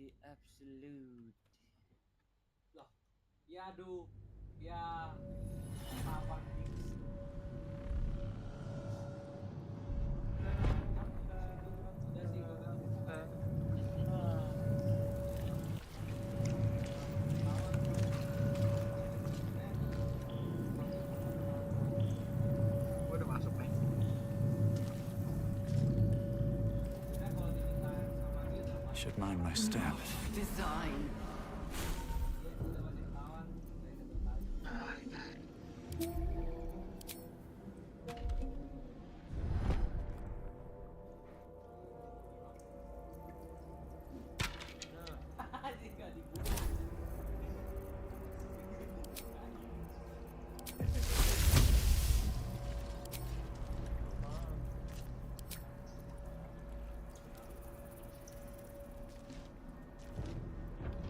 the absolute. Loh, ya aduh, ya apa fix? Udah sih gue bilang. Gue udah masuk nih. Should mind my step. Design.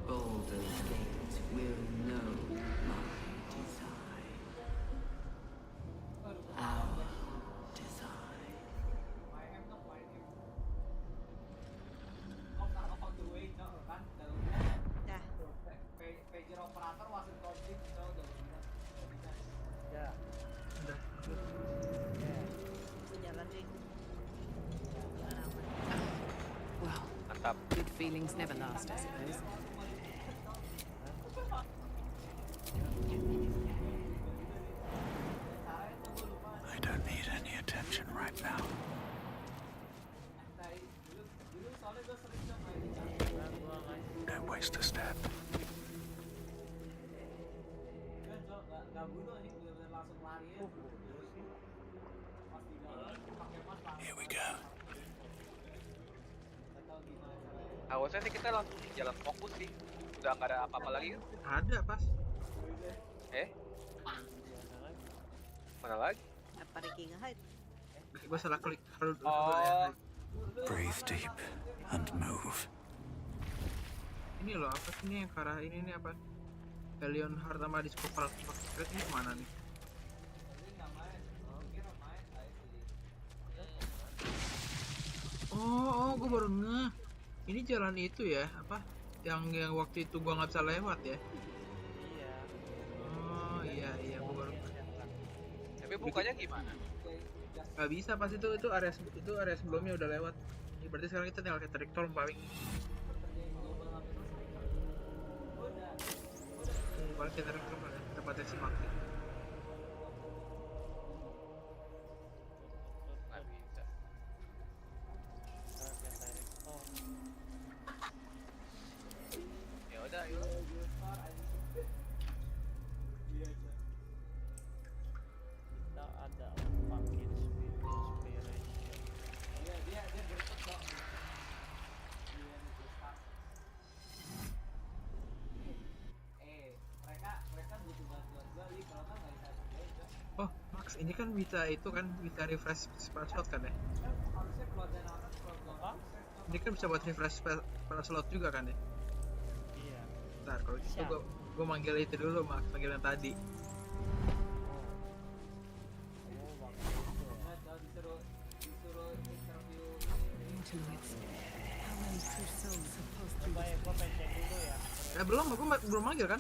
Baldur's Gate will know my design. Our design. Dah. Pager operator wasn't complete, so udah bilang. Ya. Udah. Aku jalan sih. Jalan aman. Well, Mantap. good feelings never last, I suppose. I don't need any attention right now. Don't waste a step. Here we go. Harusnya sih kita langsung jalan fokus sih. Udah nggak ada apa-apa lagi kan? Ada pas. Mana lagi? Apa Ricky nge-hide? Gue salah klik. Oh. Breathe deep and move. Ini loh apa sih ini yang ke arah ini nih apa? Helion Heart sama Disco Pulse ini kemana nih? Oh, gue baru ngeh. Ini jalan itu ya, apa? Yang waktu itu gua nggak bisa lewat ya? Iya. Oh iya, gue baru ngeh. Tapi bukanya gimana? Gak bisa pas itu area sebelumnya udah lewat. Ya, berarti sekarang kita tinggal ke trajektor paling. Paling ke trajektor ya, tempatnya si Makti. Nggak bisa. Ya udah, yuk. Kita ada paket inspiration. Dia berikut dong. Mereka butuh bantuan gua nih, kalau nggak bisa aja. Oh, Max, ini kan bisa itu kan bisa refresh spell slot kan ya? Harusnya keluar dari atas, keluar. Ini kan bisa buat refresh spell slot juga kan ya? Iya. Ntar kalau gitu gue manggil itu dulu Max, manggil yang tadi. Disuruh interview. How many true souls have passed through Coba ya, gua pengen cek dulu ya. Belum, belum manggil kan?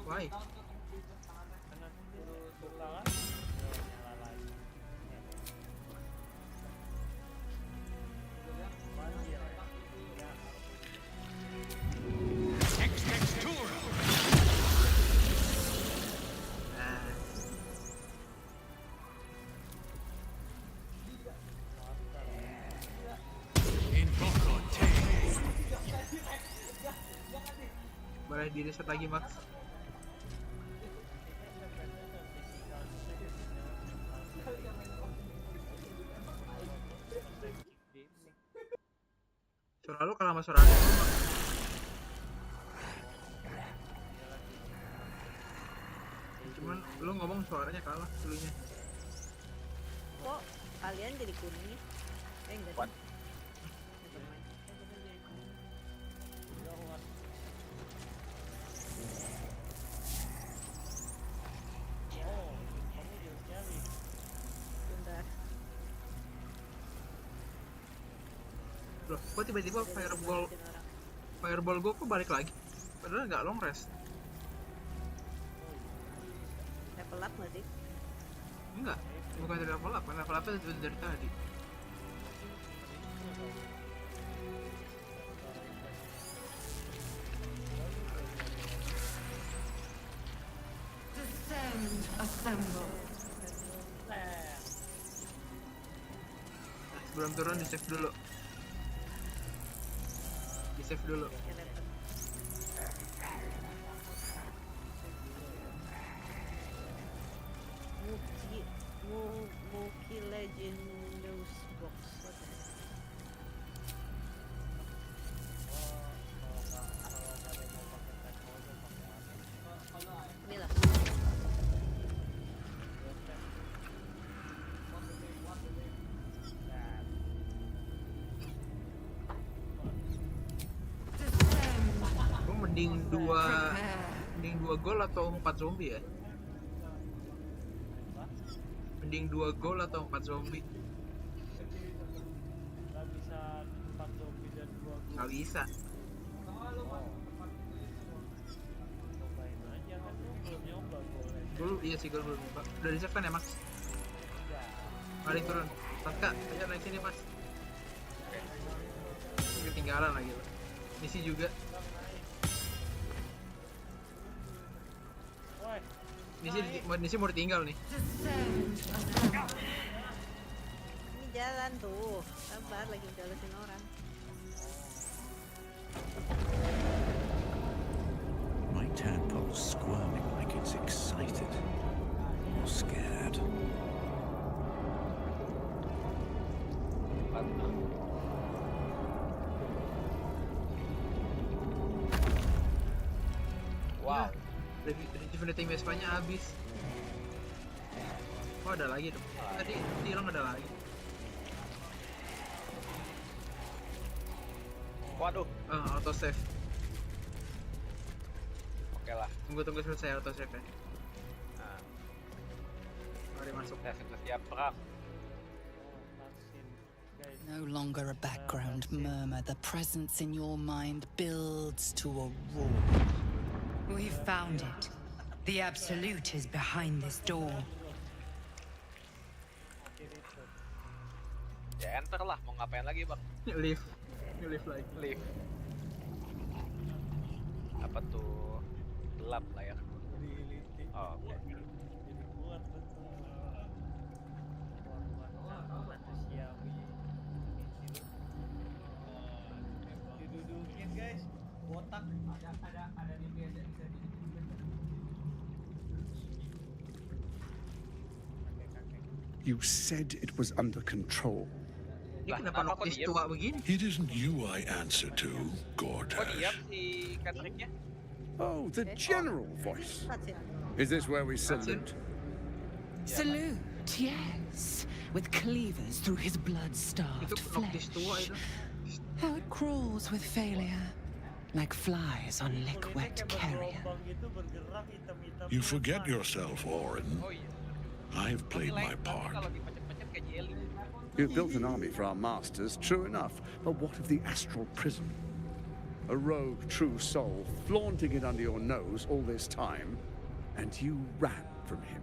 Why? Karena suruh buka kan? Yo, nyala lagi. Banjir ya. Ya. Nah, boleh di reset lagi Max. Suara lu kalah sama suara aku, Max. Cuman lu ngomong suaranya kalah dulunya. Kok kalian jadi kuning? Enggak What? sih. Nevermind. Bener jadi kuning. Lewat. Oh, kamu jauh sekali. Bentar. Loh, Loh, kok tiba-tiba fireball gue kok balik lagi? Padahal nggak long rest. Level up nggak sih? Enggak, bukan dari level up, level up itu dari tadi. Descend, assemble. Nah, sebelum turun di save dulu. Di save dulu. Skeleton. Muki Legendous Box. What the heck? Inilah. Gue mending dua gol atau 4 zombie ya? Mending 2 gol atau 4 zombie? Nggak bisa 4 zombie dan 2 gol. Nggak bisa. Cobain aja kan lu belum nyoba golnya. Iya sih, gue belum nyoba. Udah di save kan ya, Max? Ya. Mari turun. Tatka, ayo naik sini, Mas. Ketinggalan lagi lo. Misi juga. Woi, Misi mau ditinggal nih. Ini jalan tuh. Sabar lagi jelasin orang. My tadpole's squirming like it's excited or scared. Wow. Rejuvenating Vespanya habis. Oh, ada lagi dong. Tadi hilang ada lagi. Waduh. Auto save. Oke lah. Tunggu selesai auto save ya. Nah, Mari masuk. saya sudah siap perang. vaksin. Guys, No longer a background murmur. The presence in your mind builds to a roar. We've found it. The Absolute is behind this door. akhir itu. Ya enter lah, mau ngapain lagi bang? Leave lagi. Leave. Apa tuh? Gelap layar. Diliti. Oh, oke. Jadi kuat betul. Kuat manusiawi. Didudukin guys. Botak. Ada di biasa bisa You said it was under control. Ini kenapa Kenapa kok noktis diem? tua begini? It isn't you I answer to, Kok diam Gortash. si Patricknya? Oh, the general voice. Cutscene. Is this where we salute? Salute, yes. With cleavers through his blood-starved Itu noktis tua flesh. itu. How it crawls with failure. Like flies on lick-wet Kulitnya carrion. bergelombang gitu, bergerak hitam-hitam. You forget yourself, Orin. Oh iya. I've played my Tapi part. kalau dipecet-pecet kayak jelly. You've built an army for our masters, true enough. But what of the astral prison? A rogue true soul flaunting it under your nose all this time, and you ran from him.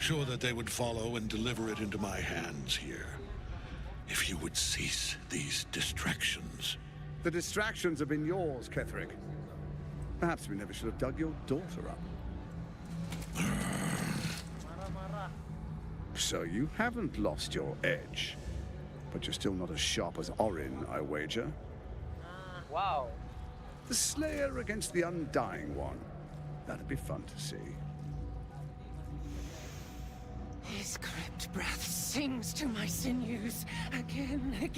Sure that they would follow and deliver it into my hands here. If you would cease these distractions. The distractions have been yours, Ketherick. Perhaps we never should have dug your daughter up. Marah-marah. So you haven't lost your edge. But you're still not as sharp as Orin, I wager. Wow. The Slayer against the Undying One. That'd be fun to see. His crypt breath sings to my sinews again.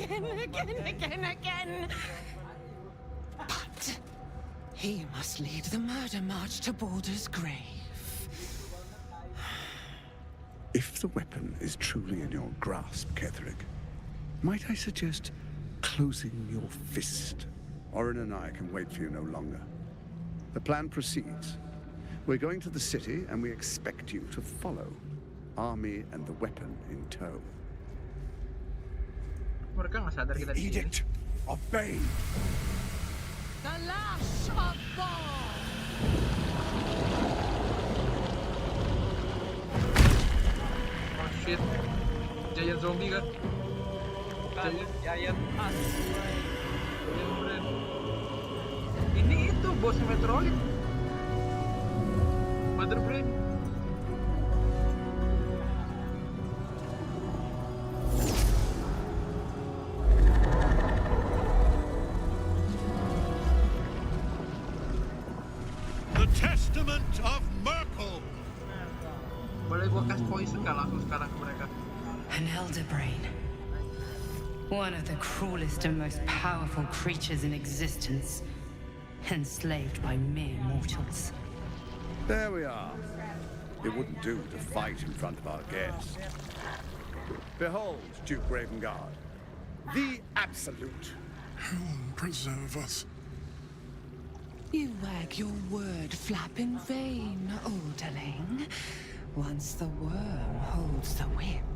But he must lead the murder march to Baldur's grave. If the weapon is truly in your grasp, Ketherick, might I suggest closing your fist? Orin and I can wait for you no longer. The plan proceeds. We're going to the city, and we expect you to follow. Army and the weapon in tow. Mereka nggak sadar kita The di sini. edict of Bane. The lash of Baldur! Oh shit. Giant zombie kan? Giant As. Giant brain. Ini itu bos Metroid. Mother brain. The Testament of Merkel! Boleh gua kasih poison nggak langsung sekarang ke mereka? An elder brain. One of the cruelest and most powerful creatures in existence. Enslaved by mere mortals. There we are. It wouldn't do to fight in front of our guest. Behold, Duke Ravengard, the Absolute. Heaven preserve us. You wag your word flap in vain, olderling. Once the worm holds the whip,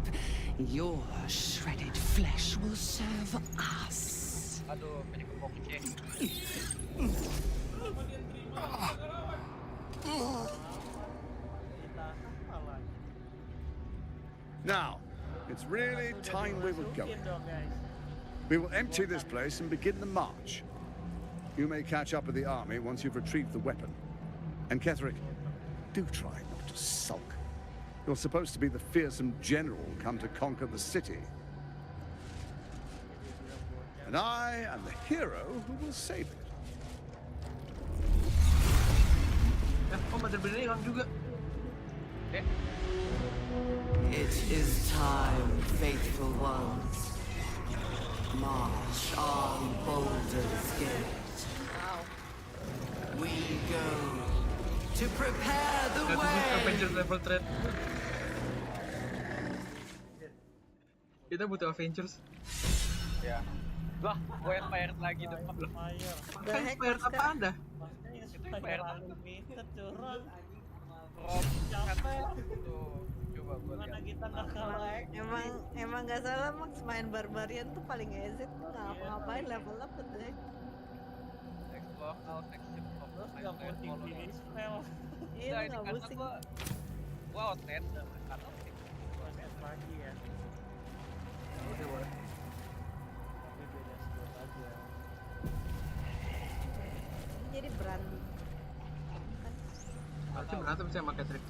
your shredded flesh will serve us. Aduh, banyak kebokeh. Now, it's really time we were going. We will empty this place and begin the march. You may catch up with the army once you've retrieved the weapon. And Ketherick, do try not to sulk. You're supposed to be the fearsome general come to conquer the city. And I am the hero who will save it. Oh, Mother brain hilang juga. It is time, faithful ones. March on Baldur's Gate. We go to prepare the Itu sih way. Avengers level threat. Kita butuh Avengers. Ya. Lah, gue inspired lagi dong. Fire. The heck, Inspired apa Oscar? anda? Maksudnya Itu Fire fire. unlimited turun. Rob, Capek. tuh. Coba gue Mana lihat. kita nggak kalah? Emang nggak salah Max, main barbarian tuh paling easy tuh ngapain level up tuh deh. Explore all sections of Terus my nggak land pusing colony. gini spell. Iya Nah, lu ini nggak karena pusing. gua outlet karena Buat lagi ya. Oke, boleh. Tapi beda skill aja. Ini jadi berantem kan? Harusnya berantem sih sama Ketherick.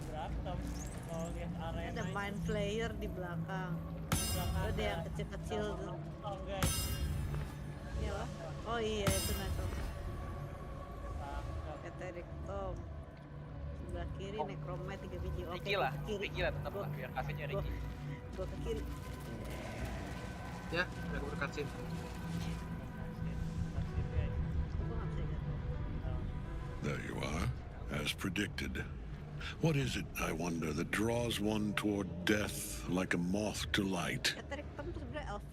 Berantem. Kalau lihat arena Ada mind flayer di belakang. belakang Ada yang kecil-kecil tuh. Oh guys, Iya lah. Oh iya itu Nato. tangkap. Ketherick Tom. Sebelah kiri Oh. Necromite 3 biji. Oke, Ricky lah, ke kiri. Ricky lah tetap lah biar kasihnya Gua- Ricky. Gua ke kiri. Ya, udah gue cutscene. Gua nggak bisa jatuh. There you are, as predicted. What is it, I wonder, that draws one toward death like a moth to light? Ketherick Tom tuh sebenarnya elf.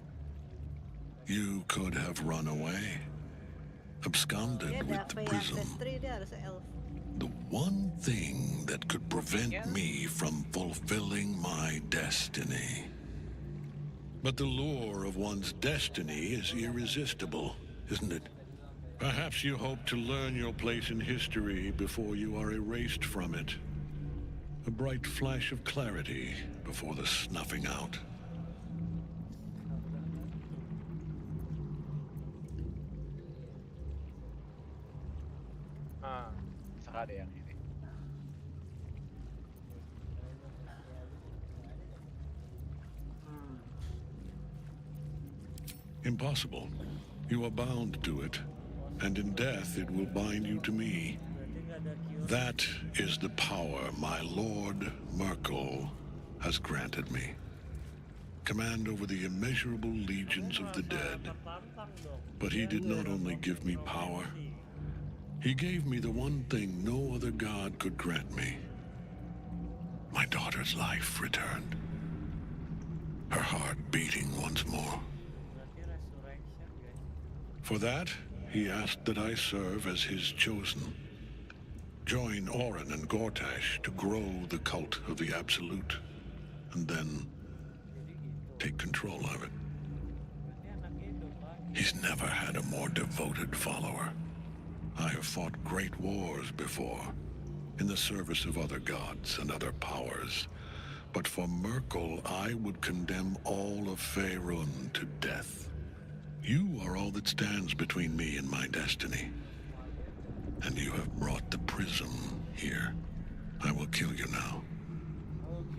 You could have run away, Dia absconded ada with the Fey prism. Ancestry, dia harusnya elf. The one thing that could prevent me from fulfilling my destiny. But the lure of one's destiny is irresistible, isn't it? Perhaps you hope to learn your place in history before you are erased from it. A bright flash of clarity before the snuffing out. Bisa ada yang ini. Impossible. You are bound to it, and in death it will bind you to me. Berarti nggak ada Q. That is the power my Lord Merkel has granted me. Command over the immeasurable legions of the dead. Tertantang dong. But he did not only give me power, he gave me the one thing no other god could grant me. My daughter's life returned. Her heart beating once more. Berarti resurrection guys. For that, he asked that I serve as his chosen. Join Orin and Gortash to grow the cult of the Absolute, and then take control of it. He's never had a more devoted follower. I have fought great wars before, in the service of other gods and other powers. But for Merkel, I would condemn all of Faerun to death. You are all that stands between me and my destiny. And you have brought the prism here. I will kill you now.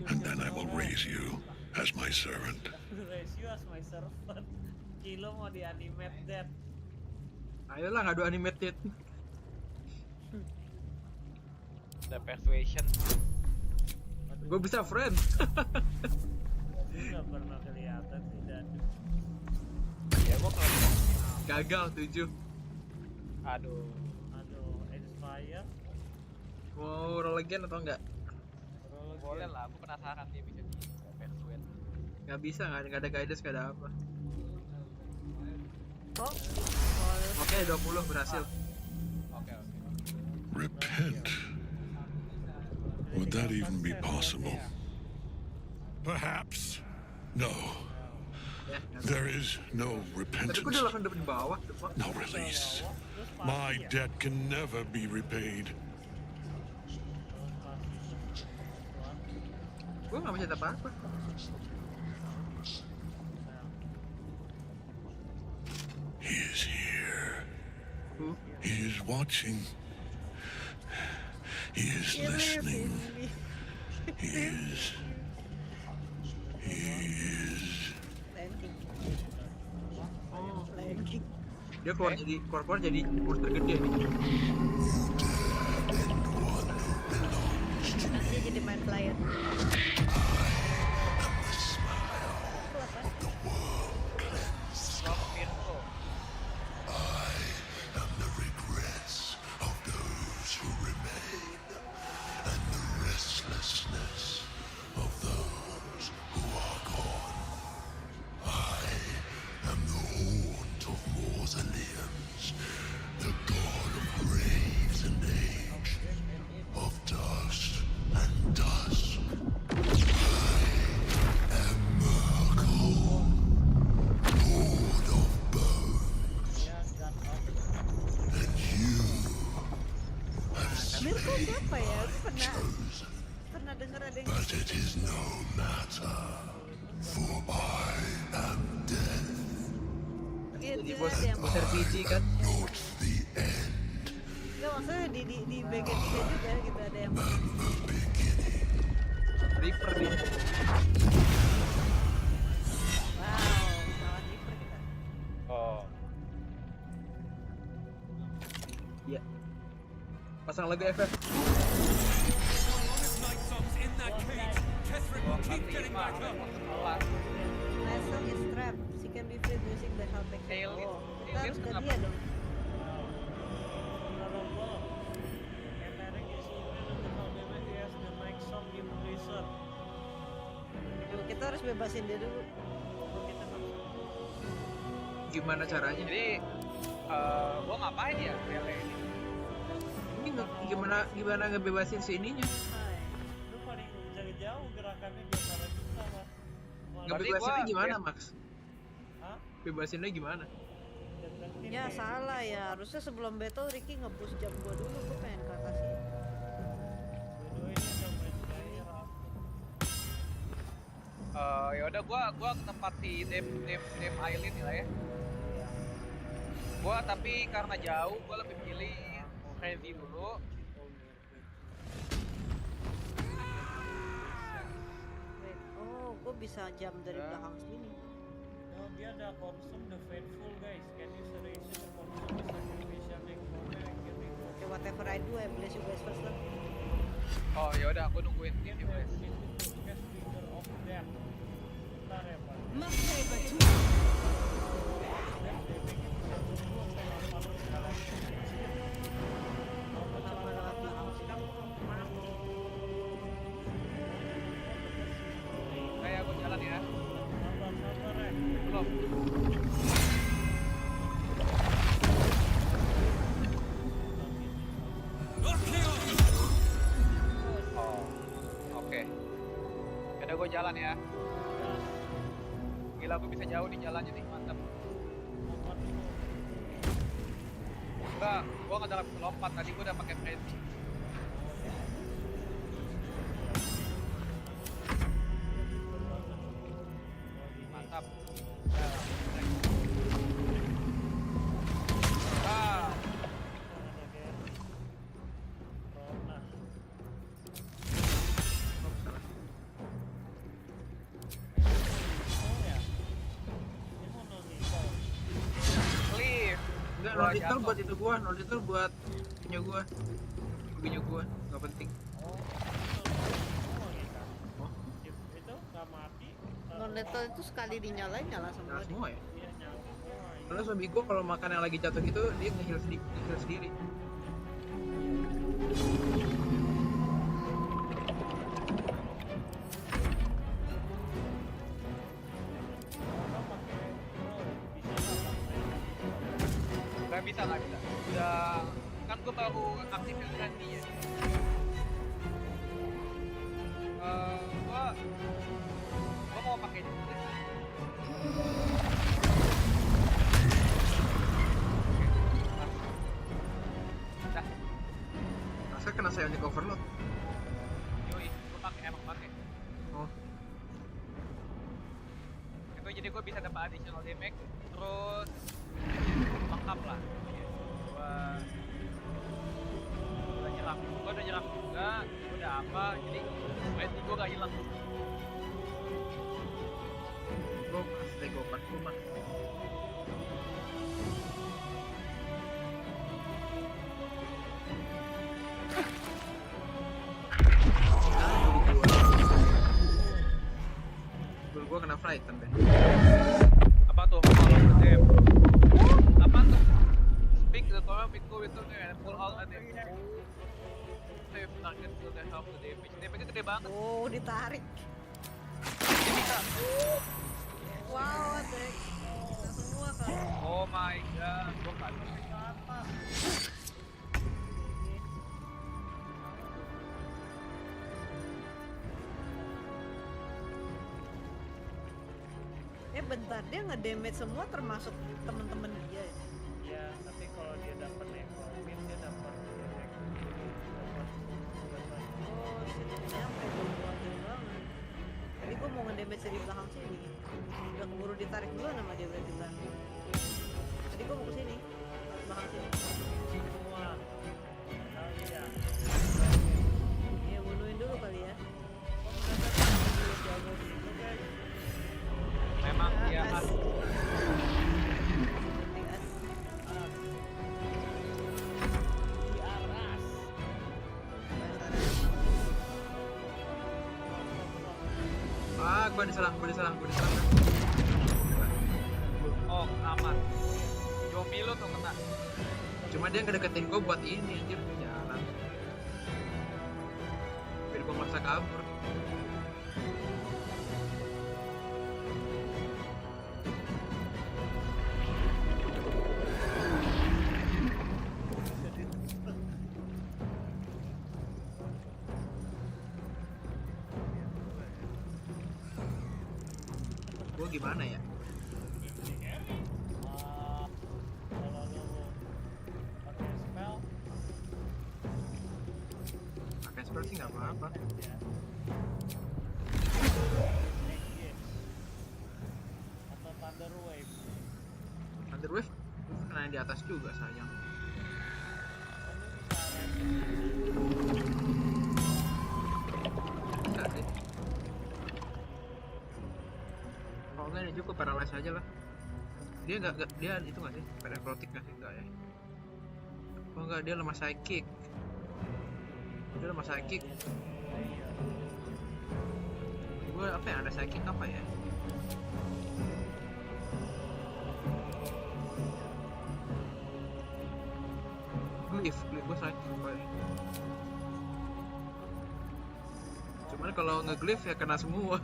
And then I will raise you as my servant. Raise you as my servant. Kilo mau di animate that. Ayolah ngadu animated. The persuasion. Gue bisa friend. Nggak pernah kelihatan sih dan. Ya gua kalau Gagal 7. aduh. Inspire. Mau roll again atau enggak? Boleh lah, aku penasaran dia bisa di persuade. Nggak bisa, nggak ada guidance, nggak ada apa. Oh, Oke, 20 berhasil. Oke. Repent? Would that even be possible? Perhaps. No. There is no Tadi repentance. gue udah langsung di bawah. No release. My debt can never be repaid. Gue nggak bisa apa-apa. He is here. Who? He is watching. He is listening. He is. landing. Oh, Landing. dia keluar jadi monster gede nih. Nanti jadi main player. Mirko siapa ya? Aku pernah dengar ada yang But it is no matter, for I am death. Jadi bos monster PG kan? Not the end. Enggak, maksudnya di bagian 3 juga gitu ada yang Reaper nih. wow, lawan Reaper kita. Oh. Iya. Pasang lagu FF. Nice song is trap. She can be freed using the hell back. Oh, kita harus ke dia dong. Yuk, kita harus bebasin dia dulu. Gimana caranya? Jadi gua ngapain ya kayaknya ini? Ini gimana ngebebasin si ininya? Lu paling jauh gerakannya di antara kita lah. Ngebebasinnya gimana, Max? Hah? Bebasinnya gimana? Ya salah ya, harusnya sebelum battle Ricky nge-boost jam gua dulu, gua pengen ke atas sih. Ya udah gua ke tempat si Dame Aileen lah ya. Gua tapi karena jauh gua lebih pilih Crazy dulu. Wait, oh, gua bisa jam dari belakang sini. No, dia ada consume the faithful guys. Can you erase the consume the sacrificial next moment and killing? Okay, whatever I do, I bless you guys first lah. Oh ya udah gua nungguin dia di place. Cast finger of death. Bentar ya Pak. Kayak gua jalan ya. Sabar ya. Belum. Oh, oke. Udah gua jalan ya. Gila gua bisa jauh di jalannya nih, mantap. Enggak, gua nggak dapat lompat tadi, gua udah pakai frenzy. Mantap. Ah, clear. Enggak, Gua no detail jatuh. buat itu gua, no detail buat punya gua, nggak penting. Itu nggak mati. Non lethal itu sekali dinyalain nyala semua. Nyala semua ya? Iya, nyala semua. Karena zombie gua kalau makan yang lagi jatuh gitu dia nge-heal sendiri. Nggak bisa. Udah, kan gua baru aktifin frenzy ya. Gua mau pakai ini. Dah, Masa kena psionic overload? yoi, gua emang pakai. Oh, Itu jadi gua bisa dapat additional damage, terus lengkap lah. Gua udah nyerang juga, udah apa, jadi frenzy gua gak hilang. gua pasti gua 40 gua kena frighten deh. Apa tuh? Kalau dem. Apa tuh? Speak the Torah, Piku itu and pull out a dem. Save target to the half the damage. Damage-nya gede banget. Oh, ditarik. Ini bisa. Wow, attack. Kita semua kan. Oh my god, gua kan. Bentar, dia nge-damage semua termasuk temen-temen dia ya? Iya, tapi kalau dia dapat necromin dia dapat efek. Oh, sini nyampe gue khawatir banget. Tadi gue mau nge-damage dari belakang sini. Udah keburu ditarik dulu sama dia berarti kan. Tadi gue mau ke sini, belakang sini. Semua. Oh iya. Iya, bunuhin dulu kali ya. Jago gitu guys. Memang dia As. as. Seperti as. Di aras. Gua diserang. Oh, aman. Zombie lu tuh kena. Cuma dia ngedeketin gua buat ini anjir jalan. Biar gua maksa kabur. Gua gimana ya? Kalau lu pakai spell Pakai spell sih nggak apa-apa. ya. Atau thunder wave. Thunder wave kena yang di atas juga sayang. Bisa sih. Kalau enggak ini cukup paralyze aja lah. Dia dia itu nggak sih? Paralytic nggak sih? Enggak ya. Oh enggak, dia lemah psychic. Gue apa ya, ada psychic apa ya? Glyph gue psychic apa ya? Cuman kalau nge-glyph ya kena semua.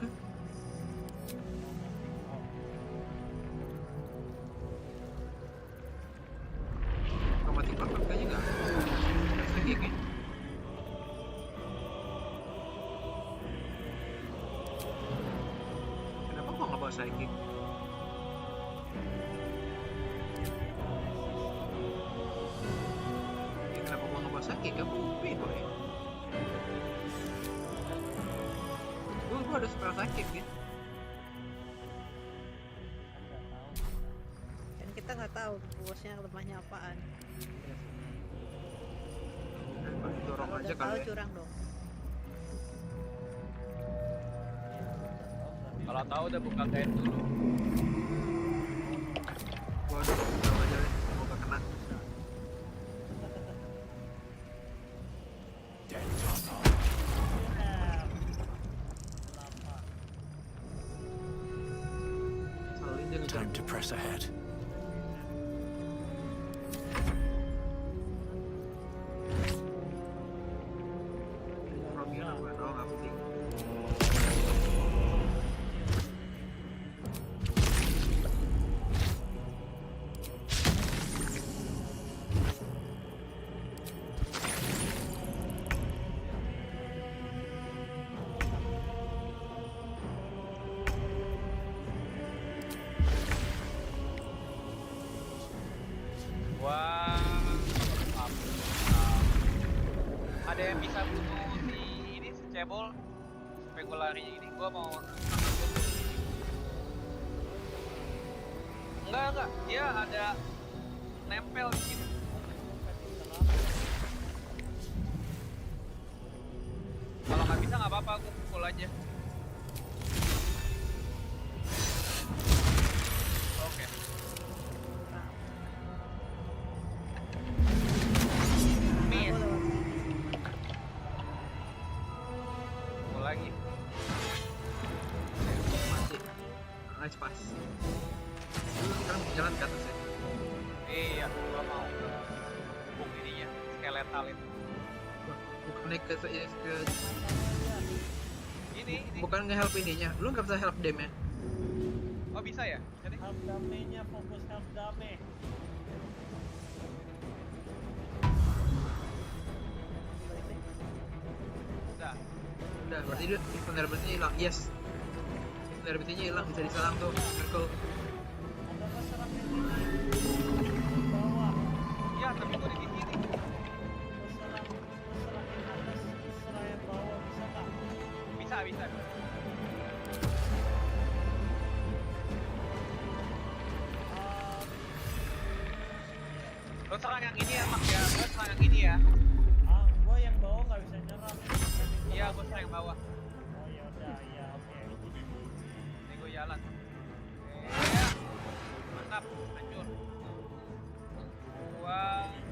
Mati bakal kayaknya nggak psychic ya? Kenapa gua nggak bawa psychic? sakit kan gue ada spell sakit gitu. Kan kita nggak tahu bosnya lemahnya apaan. Dorong Kalau aja udah tahu kali ya. curang dong. Kalau tahu udah buka kain dulu. Waduh, dorong aja deh, semoga kena. Salin dia ngejar. Time to press ahead. Rogi apa? Oh, nggak penting. Wah, ada yang bisa bunuh si ini si cebol supaya gue lari ini. Gue mau enggak dia ada nempel di sini. Kalau nggak bisa nggak apa-apa, gue pukul aja. Oke. Miss. Pukul lagi. Masih. Nice pass. Lu sekarang jalan ke atas ya. Iya, gua mau buk ininya, skeletal itu. Bukan naik ke Ini. bukan nge-help ininya. Lu nggak bisa help dem ya. Oh bisa ya? Jadi Help damage-nya, fokus help damage. udah. Udah, berarti dia vulnerability-nya hilang. Yes. Vulnerability-nya hilang, bisa diserang tuh. Circle. Ada masalah ini di bawah. Iya, tapi gua di sini. Masalah yang atas, masalah yang bawah bisa nggak? Bisa. Lo serang yang ini ya, Mak ya. Lo serang yang ini ya. Gua yang bawah nggak bisa nyerang. Iya, gua serang yang bawah. Oh ya udah, iya oke. Ini gua jalan. Iya. Mantap, hancur. Gua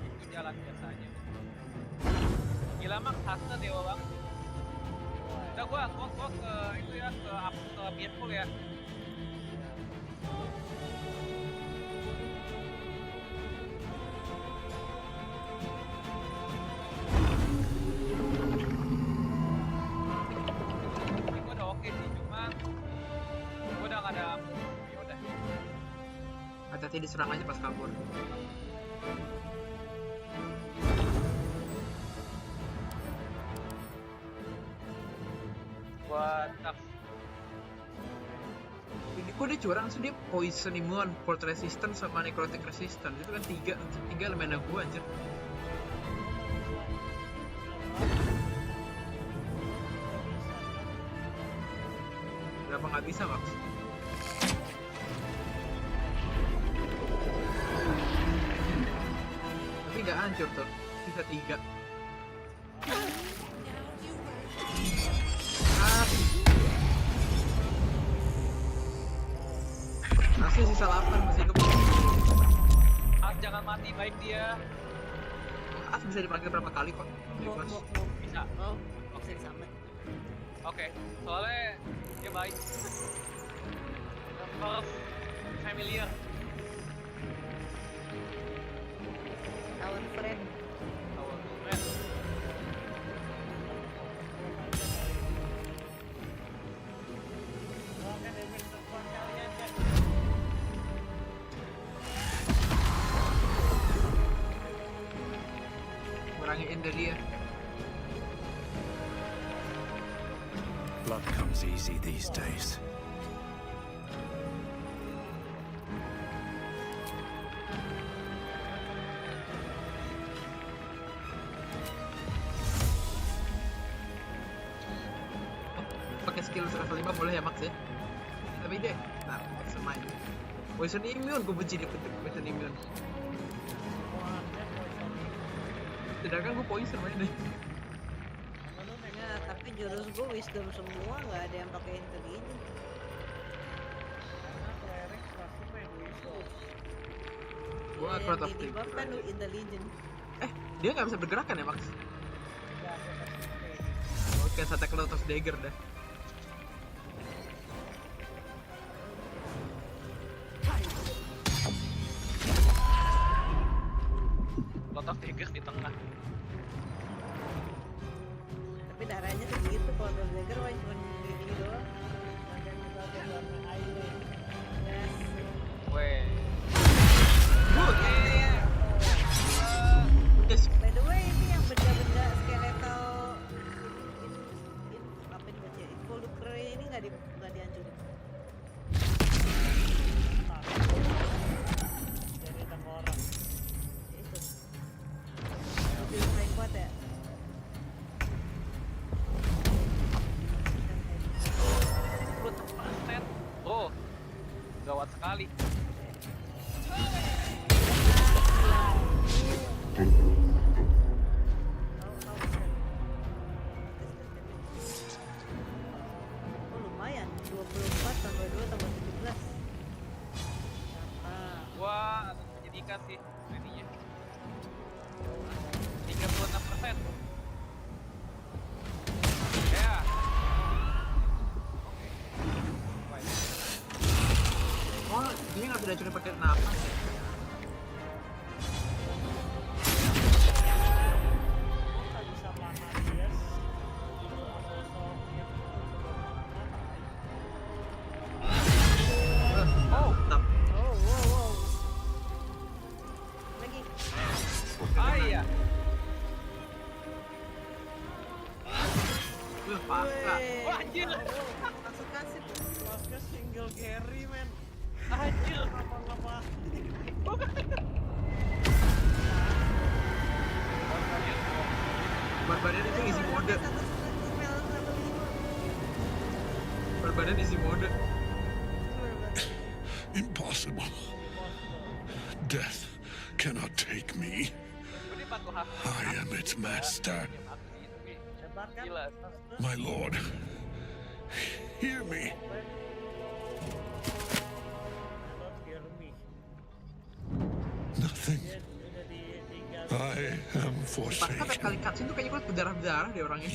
itu jalan biasa aja. Gila Mak, khasnya dewa banget. Udah gua ke itu ya, ke Peaceful ya. Ini gua udah oke sih, cuma gua udah gak ada ya udah. Hati-hati diserang aja pas kabur. Gua tough. Ini kok dia curang sih, dia poison immune, cold resistance sama necrotic resistance. Itu kan tiga elemen gua anjir. Kenapa nggak bisa, Max? Tapi nggak hancur tuh, bisa 3. Masih sisa 8 masih hidup. Jangan mati, baik dia. Bisa dipakai berapa kali kok? Bebas. Bisa. Oh, bisa disambet. Oke, soalnya dia baik. First familiar. Our friend. Our friend. Oke, damage telepon kalian kan. Kurangin dari dia. Blood comes easy these days. skill level 5 boleh ya Max ya. Tapi deh, nah poison main. Poison immune, gue benci dia poison immune. Sedangkan gue poison main deh. Ya, tapi jurus gue wisdom semua, nggak ada yang pakai intelligence. Karena cleric pasti main wisdom. Gue Yang Acrobat of di debuff kan Trade. intelligence. Dia nggak bisa bergerak kan ya Max? Nggak ada pasti. Oke, attack lot of dagger dah. Lot of daggers di tengah. Tapi darahnya segitu, kalau Dark Dagger mah cuma gini doang. Yes. Weh. Yes. By the way, ini yang benda-benda skeletal apa ini baca? Involucre ini nggak dihancurin. Jadi tengkorak. Itu. Itu yang paling kuat ya. 10%. Oh, gawat sekali. Oh lumayan, 24 tambah 2 tambah 17. Wah, menjadikan sih ininya. 36%. Ya. Oh, dia nggak bisa curi pakai napas. Nggak bisa mana dia. Sosoknya Mantap. Oh, wow. Lagi. Ah iya. Pasrah. Weh. Wah, anjir. Langsung kasih. Masnya single carry men. Anjir. Apa-apa. Barbarian itu isi mode. Satu spell level 5. Barbarian isi mode. Impossible. Death cannot take me. Ini bantu hak. I am its master. Hebat kan? Gila. My lord, hear me. Don't hear me. Nothing. Dia udah ditinggal. I am Pas kan forsaken. kali cutscene tuh kayaknya gue berdarah-darah deh orangnya.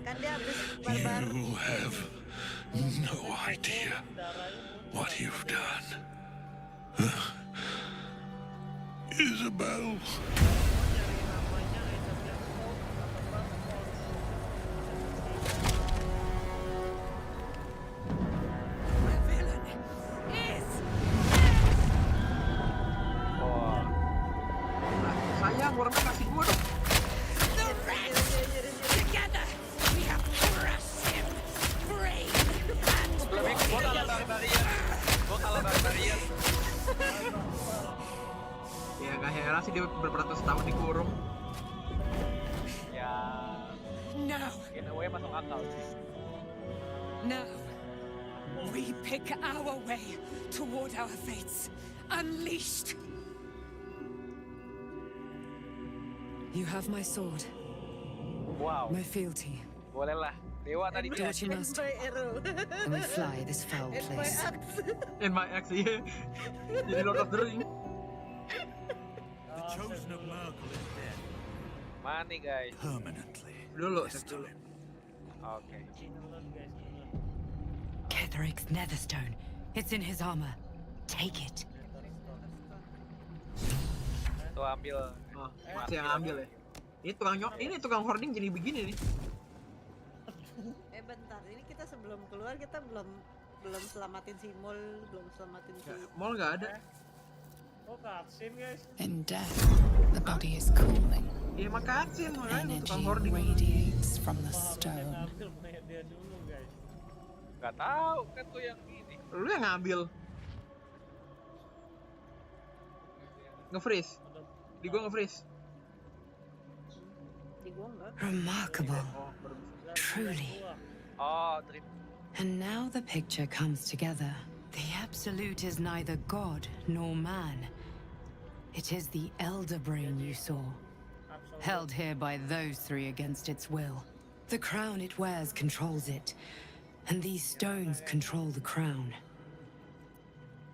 Kan dia habis barbar. You have no idea what you've done. Isabel. Sayang, orangnya kasih gue dong. Together, we have crushed him. Brain and Gua kalah barbarian. Ya gak heran sih dia berperatus tahun dikurung. Ya, now, in a way masuk akal sih. now, we pick our way toward our fates. Unleashed. You have my sword, Wow, my fealty, boleh lah. Dewa tadi And Torture my Master. arrow. and we fly this foul And my place. axe. In my ex, iya. Jadi Lord of the Ring. The chosen of Merkel is dead. Money guys. Permanently. Dulu, This cek dulu. time. Oke. Nurun guys, nurun. Ketheric's netherstone. It's in his armor. Take it. Tuh ambil. Oh, masih yang ambil ya. Ini tukang hoarding jadi begini nih. Bentar, ini kita sebelum keluar kita belum selamatin si Mol, belum selamatin si Mall nggak ada. Oh cutscene guys. In death, the body is cooling. Iya makasih, makanya tukang Energy hoarding. radiates from the Harusnya stone. ngambil punya dia dulu guys. Gak tahu kan tuh yang ini. Lu yang ngambil. Nge-freeze. Di gua nge-freeze. di gua enggak. Remarkable. Oh, baru bisa. Truly. Oh, dream. And now the picture comes together. The Absolute is neither God nor man. It is the Elder Brain you saw, held here by those three against its will. The crown it wears controls it, and these stones control the crown.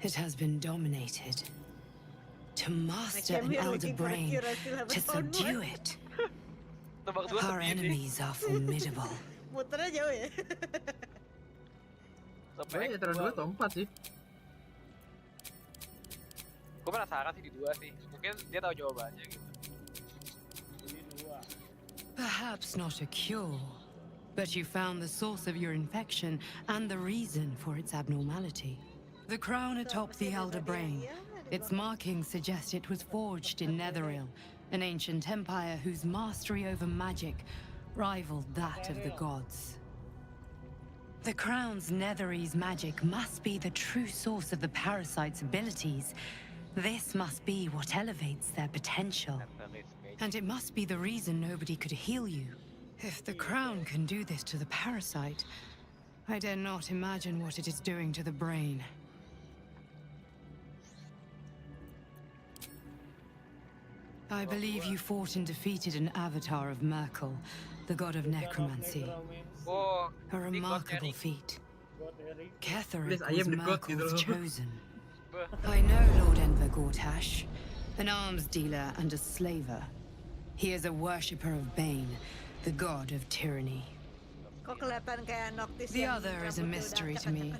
It has been dominated. To master an Elder Brain, to subdue it. Our enemies are formidable. Muternya jauh ya. Sebenarnya antara 2 atau 4 sih. Gue penasaran sih di 2 sih. Mungkin dia tahu jawabannya gitu. Perhaps not a cure, but you found the source of your infection and the reason for its abnormality. The crown atop the Elder Brain. Its markings suggest it was forged in Netheril, an ancient empire whose mastery over magic rivaled that of the gods. The crown's Netherese magic must be the true source of the parasite's abilities. This must be what elevates their potential. And it must be the reason nobody could heal you. If the crown can do this to the parasite, I dare not imagine what it is doing to the brain. I believe you fought and defeated an avatar of Merkel, the god of necromancy. A remarkable feat. Ketheric was Merkel's chosen. I know Lord Enver Gortash, an arms dealer and a slaver. He is a worshipper of Bane, the god of tyranny. The other is a mystery to me,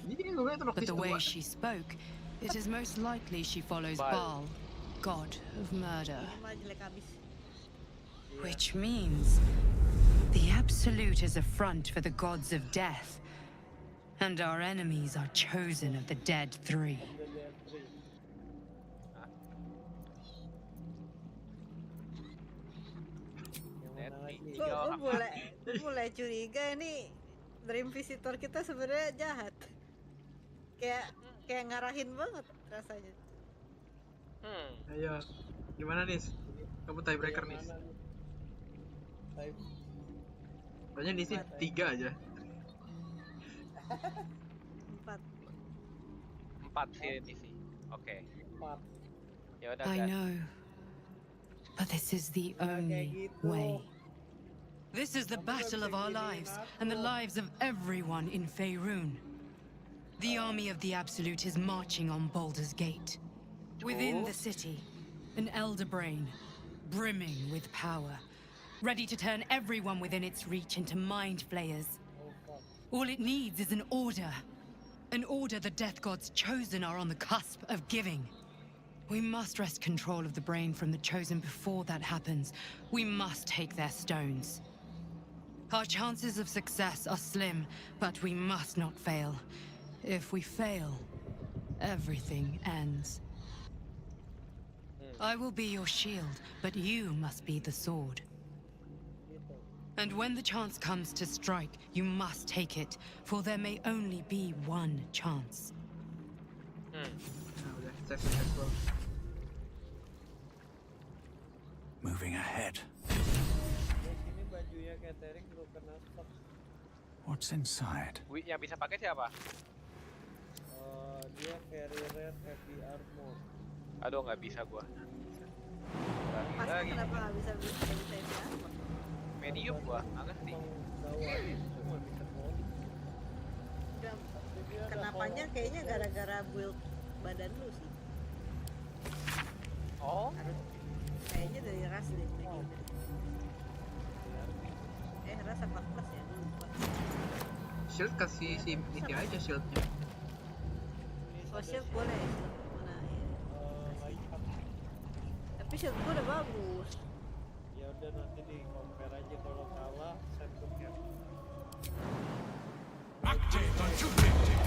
but the way she spoke, it is most likely she follows Baal, god of murder. Which means the Absolute is a front for the gods of death, and our enemies are chosen of the dead three. Gue mulai curiga nih Dream Visitor kita sebenarnya jahat. Kayak ngarahin banget rasanya. Ayo, gimana nih? Kamu tiebreaker nih. Soalnya di sini 3 aja. 4 sih ini sih. Oke. Ya udah. I know, but this is the only way. This is the battle of our lives, and the lives of everyone in Faerun. The army of the Absolute is marching on Baldur's Gate. Within the city, an Elder Brain, brimming with power, ready to turn everyone within its reach into mind flayers. All it needs is an order the Death Gods chosen are on the cusp of giving. We must wrest control of the brain from the Chosen before that happens. We must take their stones. Our chances of success are slim, but we must not fail. If we fail, everything ends. I will be your shield, but you must be the sword. And when the chance comes to strike, you must take it, for there may only be one chance. Moving ahead. What's inside? Yang bisa pakai siapa? Dia very rare heavy armor. Aduh, nggak bisa gua. Lagi. Kenapa nggak bisa heavy armor? Medium gua, nggak ngerti. Kenapanya kayaknya gara-gara build badan lu sih. Oh? Kayaknya dari ras deh. Ras 14 ya, lupa. Shield kasih si ini aja shieldnya. Oh, shield boleh. Mana ya? Tapi shield gue udah bagus. Ya udah nanti di compare aja, kalau kalah send to camp. Active objective.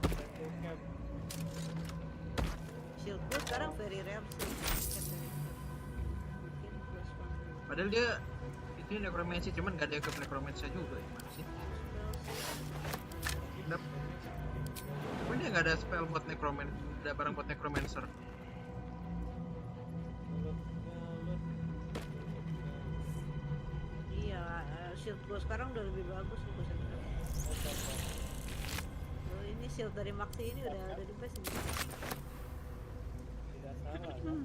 Send to camp. Shield gue sekarang very rare sih. Padahal dia itu necromancy, cuman gak ada ke necromancy juga, gimana sih? Cuman dia gak ada spell buat necromancer, ada barang buat necromancer. Iya shield gue sekarang udah lebih bagus nih gue sekarang. Oh, ini shield dari Maxi ini udah the best ini. Tidak salah kan?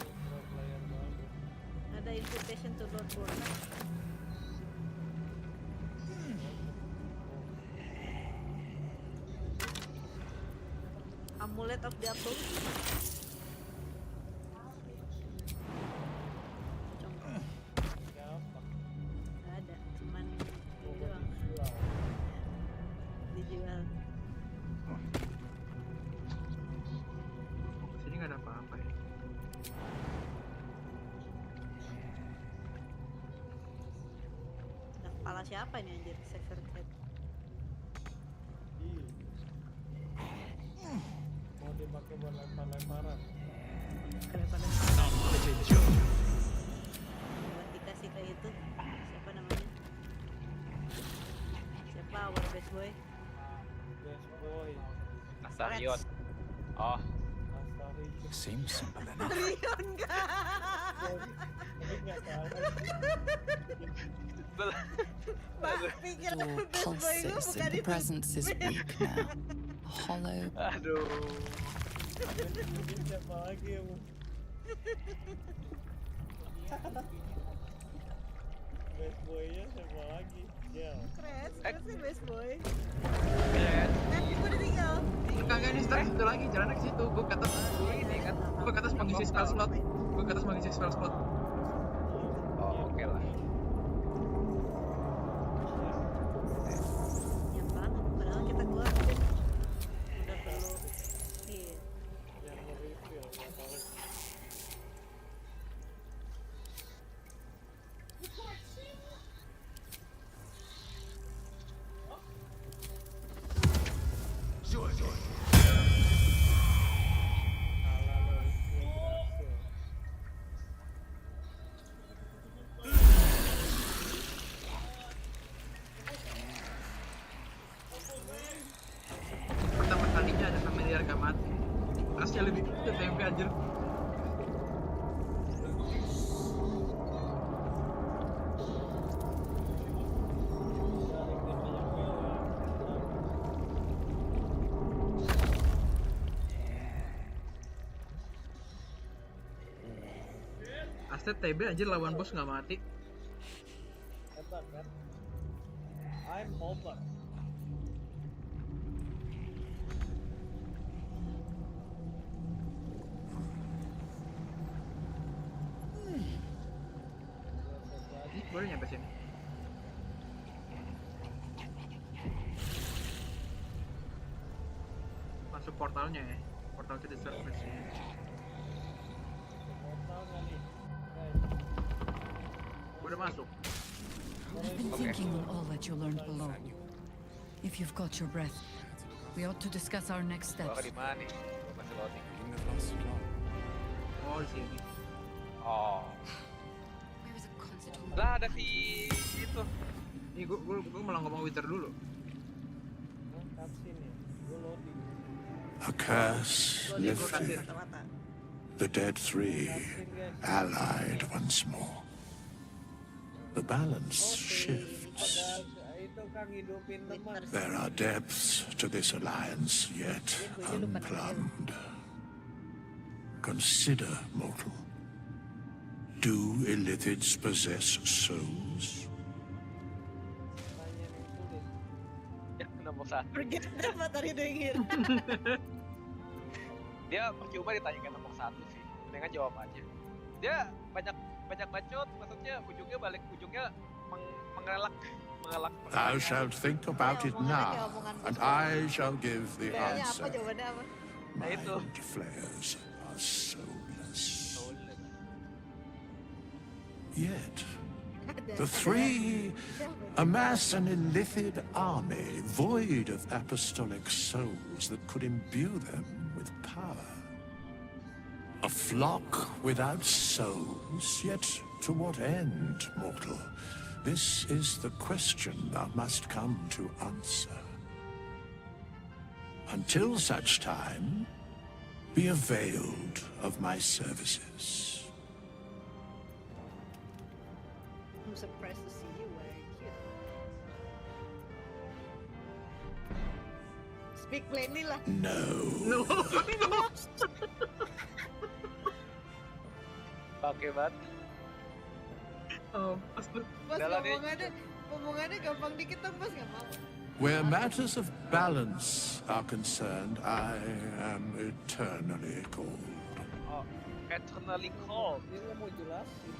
Pro player bagus. Ada invitation to Lord Baldur. Amulet of the Absolute. Siapa? Nggak ada, cuman ini doang. Dijual. Sini nggak ada apa-apa ya. Nah, kepala siapa ini anjir? Severed head. Mau dipakai buat lempar-lemparan. Daripada buat dikasih kayak itu. Siapa namanya? Siapa our best boy? Best boy. Astarion. Oh, Astari. Seems simple enough. Rion kah? Tapi nggak tahu. Pak, pikir Door best boy gue pulses bukan and the itu. presence is weak now. Hollow. aduh. Mungkin siapa lagi yang best boy-nya siapa lagi? Gel. Keren, sih best boy. Keren. Gue udah tinggal. Kagak nih start situ lagi, jalannya ke situ. Gue ke atas, Ini kan. gue ke atas mengisi spell slot. Gue ke atas mengisi spell slot. Oh, oke lah. Yang banget, padahal kita keluar udah perlu iya. Yang nge-reveal nggak tahu. Kalah lo, ini berhasil. Pertama kalinya ada familiar gak mati. Asnya lebih ke tempe anjir. Astet TB anjir lawan bos gak mati. Hebat kan? I'm Homer. Boleh nyampe sini. Masuk portalnya ya. Portal to the surface. Portal nggak nih? Guys, Gua udah masuk. I've been thinking on all that you learned below. If you've got your breath, we ought to discuss our next Gua steps. di mana nih? Gua masih loading. Oh di sini. Oh. Where is a concert hall? Lah ada si itu. Nih gua malah ngomong Winter dulu. cutscene ya. Gue loading. A curse lifted. Mata-mata. The dead three Cutscene guys. allied once more. The balance shifts. Padahal itu kan hidupin teman. There are depths to this alliance yet unplumbed. Consider, mortal. Do illithids possess souls? Tanya yang sulit. Ya, nomor 1. Forget apa tadi denger. Dia percuma ditanyakan nomor 1 sih. Dengan jawab aja. Dia banyak bacot, maksudnya ujungnya mengelak. Thou shalt think about it now, and I shall give the Kayaknya apa answer. jawabannya apa? Nah, itu. Mind flares are soulless. Yet, the three amass an illithid army void of apostolic souls that could imbue them with power. A flock without souls, yet to what end, mortal? This is the question thou must come to answer. Until such time, be availed of my services. I'm surprised to see you wearing cute. Speak plainly lah. No. Oke banget. Oh, astaga. Bos Udah lah, Dik. omongannya gampang dikit dong, Bos, nggak mau. Where matters of balance are concerned, I am eternally cold. Oh, eternally cold. Dia nggak mau jelasin.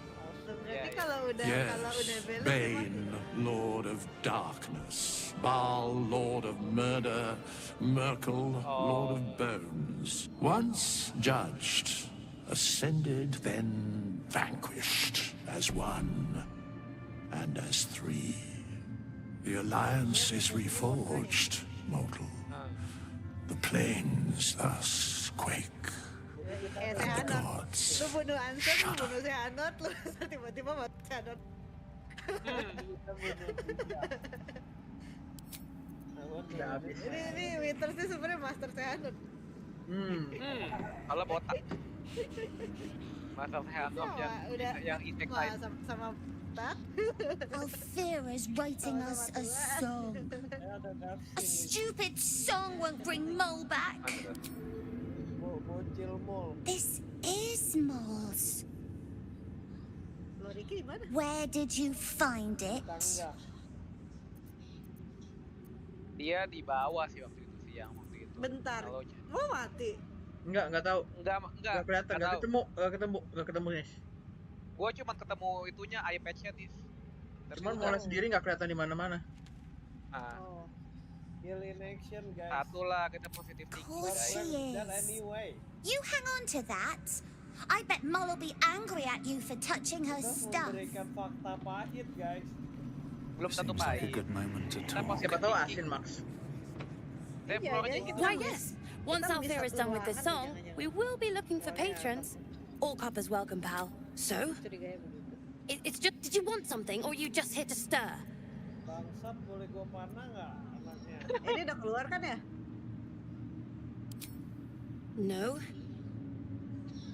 Berarti Iya. kalau udah Yes, balance Bane, Lord of Darkness, Baal, Lord of Murder, Merkel, Lord of Bones. Once judged, ascended, then vanquished as one and as three. The alliance is reforged, mortal. The plains thus quake. Kayak The Sehanot. gods Lu bunuh Ansem, lu bunuh Sehanot, lu tiba-tiba mati Sehanot. Udah habis. Ini Winters sih sebenarnya master Sehanot. Kalau botak. Masa Sehanot yang insectile. Sama botak. Althera's writing us a song. A stupid song won't bring Mole back. Bocil mall. This is Mole's. Lo Ricky di mana? Where did you find it? Tangga. Dia di bawah sih waktu itu siang waktu itu. Bentar. Kalau Mau mati? Enggak tahu. enggak Enggak kelihatan, enggak ketemu, Nis. Gua cuma ketemu itunya eye patch-nya, Tis. Cuman mulai sendiri nggak kelihatan di mana-mana. Nah, Oh. Kill in action, guys. satu lah kita positif thinking, Course guys. he That is. anyway. You hang on to that. I bet Mole will be angry at you for touching her Kita stuff. memberikan fakta pahit, guys. Belum tentu Seems like a baik. good moment to Kita talk. positif Siapa tahu thinking. asin, Max. Saya floor aja gitu. Why, yes. Once Kita Althea bisa is done with this keluaran, song, jangan-jangan. we will be looking for patrons. All cuppers welcome, pal. So, Curiganya begitu. it's just, did you want something or you just here to stir? Bangsat, boleh gua panah nggak anaknya? Ini udah keluar kan ya? No.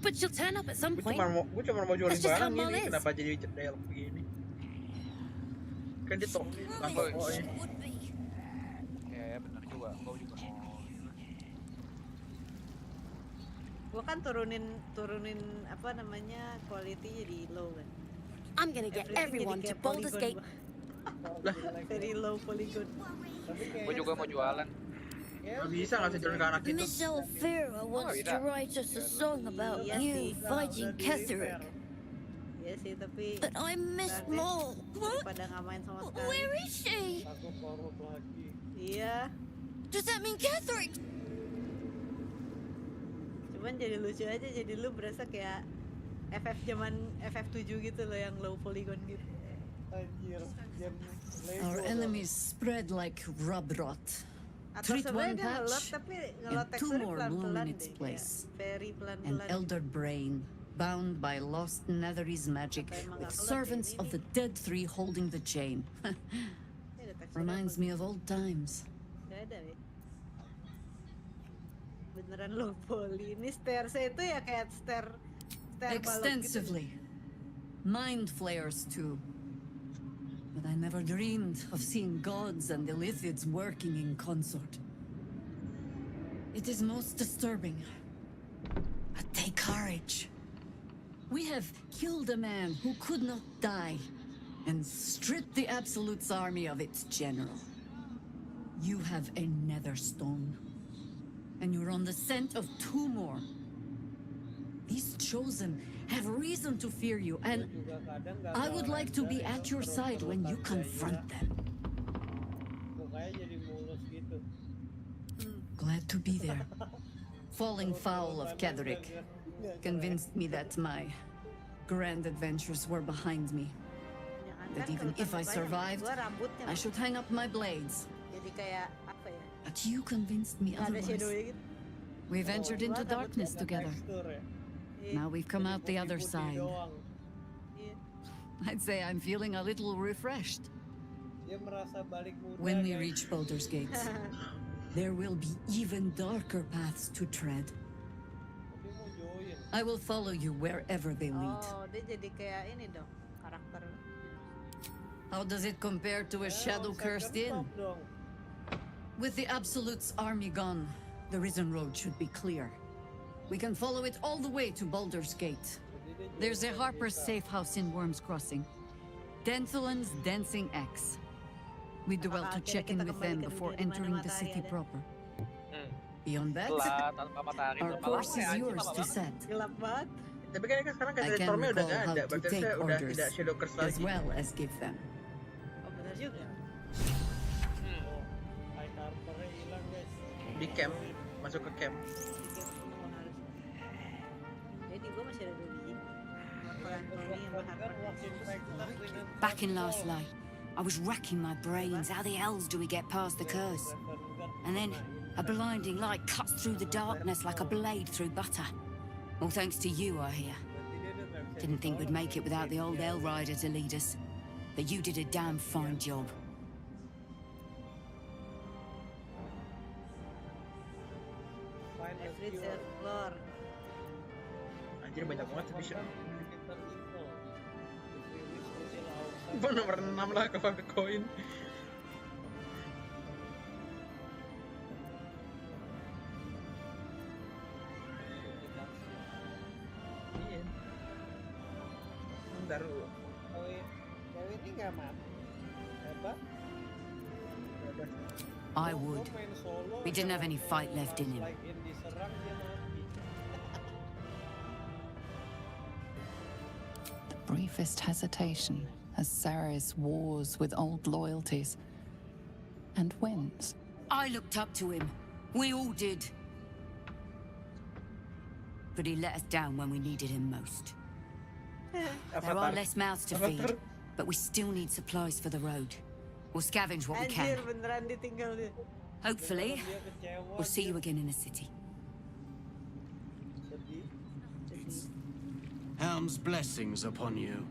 But she'll turn up at some Gue point. cuma mau jualin That's just how barang Mole ini, is. kenapa jadi dialog begini? Kan dia tukang tokonya. Ya, benar juga. Gua juga mau. Gua kan turunin apa namanya quality-nya di low kan. I'm gonna get Everything everyone jadi to kayak Baldur's polygon Gate. gua. Very low polygon. Tapi Gua juga mau jualan. Nggak bisa ngasih jalan ke anak itu. Miss Althea wants bisa. to write us a song about Iya you sih. fighting Ketherick. Iya sih, tapi But I miss Berarti- Mole. What? pada nggak main sama sekali. Where is she? aku korup lagi. Iya, Does that mean Ketherick? cuman jadi lucu aja, jadi lu berasa kayak FF7 gitu loh yang low polygon gitu. Anjir, game Our Lego enemies spread like rub rot. Atau Treat sebenarnya one dia ngelot patch, tapi and ngelot two teksturnya more pelan-pelan bloom in deh, its kayak place. very An pelan-pelan. elder brain, bound by lost Netherese magic, Apa emang with nggak kelot servants ini of the dead three holding the chain. Ini ada teksturnya Reminds me of old times. Gak ada ya. Beneran low poly. Ini stairs-nya itu ya kayak stair balok gitu. Extensively. Mind flayers too. But I never dreamed of seeing gods and the Lithids working in consort. It is most disturbing. But take courage. We have killed a man who could not die and stripped the Absolute's army of its general. You have a nether stone. And you're on the scent of two more. These chosen have reason to fear you, and juga kadang nggak I would like to be at your side when you confront them. Kok kayak jadi mulus gitu. Glad to be there. Falling foul of Ketherick convinced me that my grand adventures were behind me. Jangan That kan even kalau if I tambah survived, banyak, gua rambutnya I should hang up my blades. jadi kayak apa ya? But you convinced me Nggak ada shadownya otherwise. gitu. We ventured into darkness together. Tekstur ya. Iya, Now we've come out the other Putih-putih side. doang. iya. I'd say I'm feeling a little refreshed. Dia merasa balik muda. When we guys. reach Baldur's Gate, there will be even darker paths to tread. Dia mau join. I will follow you wherever they lead. Oh, dia jadi kayak ini dong karakter How does it compare to a shadow cursed inn? With the Absolute's army gone, the Risen Road should be clear. We can follow it all the way to Baldur's Gate. There's a Harper's safe house in Worm's Crossing. Denthulan's Dancing Axe. We do well to check in with them before entering the city proper. Beyond that, our course is yours to set. Gelap banget. Tapi kayaknya sekarang I kayak can stormnya udah recall nggak how ada, to berarti take saya udah orders, tidak shadow curse as lagi. well as give them. Oh benar juga. High Harper-nya hilang guys. Di camp, masuk ke camp. Jadi gue masih ada 2 biji. Pelan Tony sama Harper. Back in last light, I was racking my brains. How the hells do we get past the curse? And then a blinding light cuts through the darkness like a blade through butter. All thanks to you, I hear. Didn't think we'd make it without the old Hell Rider to lead us. But you did a damn fine job. Every third floor. Anjir banyak banget sih bisa. Nomor 6 lah ke koin. Iya. Bentar dulu. Koin ini nggak mati. Hebat. I would. We didn't have any fight left in him. Diserang dia mati. Briefest hesitation as Ceres wars with old loyalties and wins. I looked up to him. We all did. But he let us down when we needed him most. There are less mouths to feed, but we still need supplies for the road. We'll scavenge what we can. Anjir beneran ditinggal dia. Hopefully, we'll see you again in the city. Helm's blessings upon you.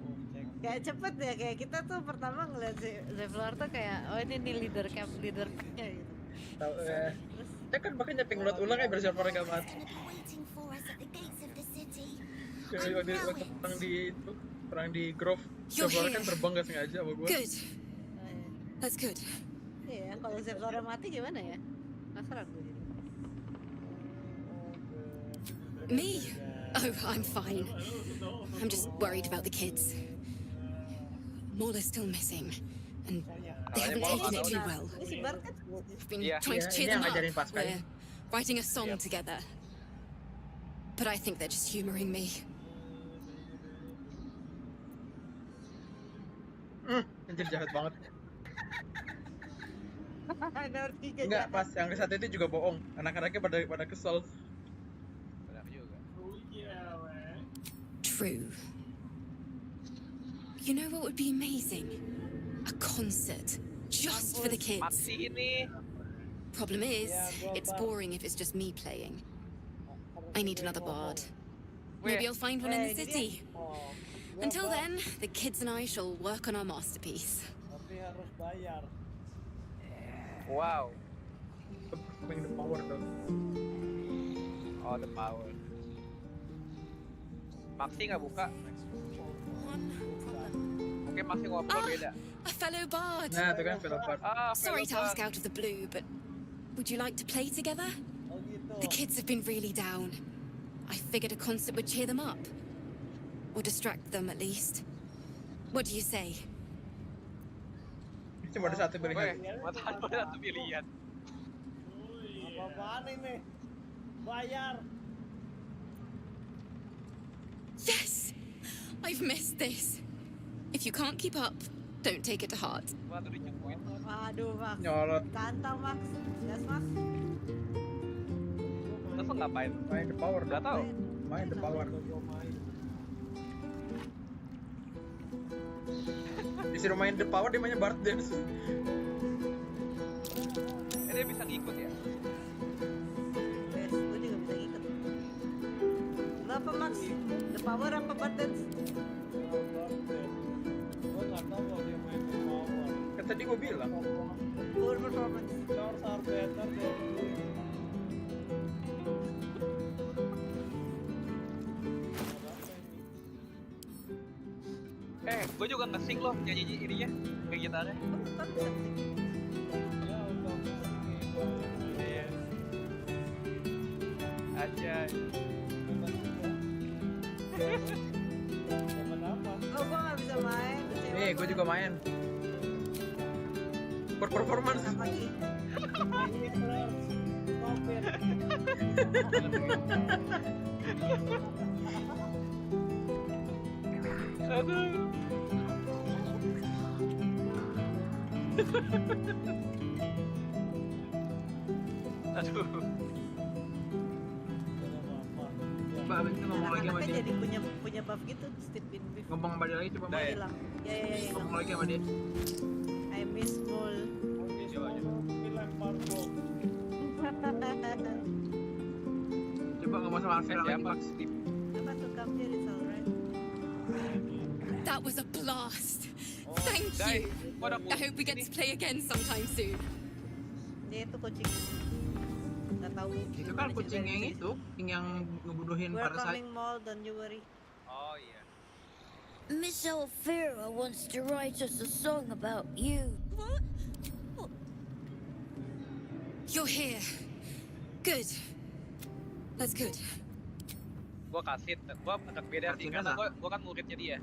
Kayak cepet ya, kayak kita tuh pertama ngeliat si Zevlor tuh kayak, oh ini nih leadernya gitu. Tahu saya kan bahkan nyampe ngeload ulang ya bersiap mereka mati. Waktu perang di itu, perang di Grove, Zevlor kan terbang gak sengaja sama gua. Good. That's good. Iya, kalau Zevlor mati gimana ya? Penasaran gue jadi. Me? Oh, I'm fine. I'm just worried about the kids. Mola's still missing, and they haven't taken it too well. Ini si Bart kan? We've been trying to cheer them up. We're writing a song together. But I think they're just humoring me. Anjir jahat banget. Enggak, pas yang ke satu itu juga bohong. Anak-anaknya pada kesel. True. You know what would be amazing? A concert. Just for the kids. Problem is, it's boring if it's just me playing. I need another bard. Maybe I'll find one in the city. Until then, the kids and I shall work on our masterpiece. Tapi harus bayar. Wow. Main the power tuh. Oh, the power. Maxi nggak buka. Mungkin Maxi ngobrol beda. A fellow bard. Nah, itu kan fellow bard. Sorry to ask out of the blue, but would you like to play together? The kids have been really down. I figured a concert would cheer them up. Or distract them at least. What do you say? Cuma ada satu pilihan. Ada satu pilihan. Apa-apaan ini? Bayar. Yes! I've missed this. If you can't keep up, don't take it to heart. Waduh, Max. Nyolot. Tantang, Max. Yes, Max. Terus ngapain? Main the power. Gak tau. Main the power. Disuruh main the power, dia mainnya Bard Dance. Dia bisa ngikut ya? Yes, gue juga bisa ngikut. Lo apa, Max? The power apa buttons? Gue nggak tahu kalau dia main the power. Kan tadi gue bilang. Power performance. Yours are better than gue juga nge-sync loh nyanyi ininya. pakai gitarnya. Kan bisa ke sini. Ya untuk Iya. Aja. dapat apa? Oh, gua nggak bisa main. kecewa Gue gua. juga main. Performance. Apa lagi? Ini players, stop it. Aduh. Aduh. Mbak, abis itu ngomong lagi sama Anaknya dia. jadi punya buff gitu, Steve bin Beef. Ngomong sama dia lagi coba. Udah Mbak. ya? Hilang. Ya. Ngomong lagi sama dia. I miss Mul. Coba. Dilempar bom. Coba ngomong sama Alvin lagi, Siapa? Max. Apa tuh come here is alright. That was a blast. Thank Dai, you. gua ada I hope we get to play again sometime soon. Dia itu kucing. Gak tahu. Itu kan kucing yang itu, yang ngebunuhin We're Parasite. coming mall, don't you worry. Oh iya. Miss Elvira wants to write us a song about you. You're here. Good. That's good. Gua kasih, gua agak beda sih Kasihnya karena apa? gua kan muridnya dia.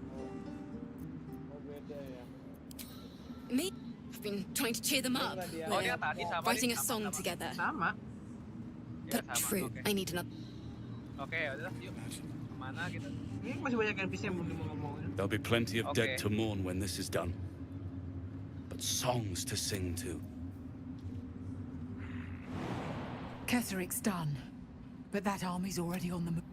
Oh beda ya. Me? I've been trying to cheer them up. Oh dia We're tadi sama writing a dia, song sama. together. Sama. Ya, But sama. true, Oke. I need another. Oke, udah yuk. Kemana gitu? Ini masih banyak NPC yang belum mau ngomongin. There'll be plenty of Okay. dead to mourn when this is done. But songs to sing to. Ketheric's done, but that army's already on the move.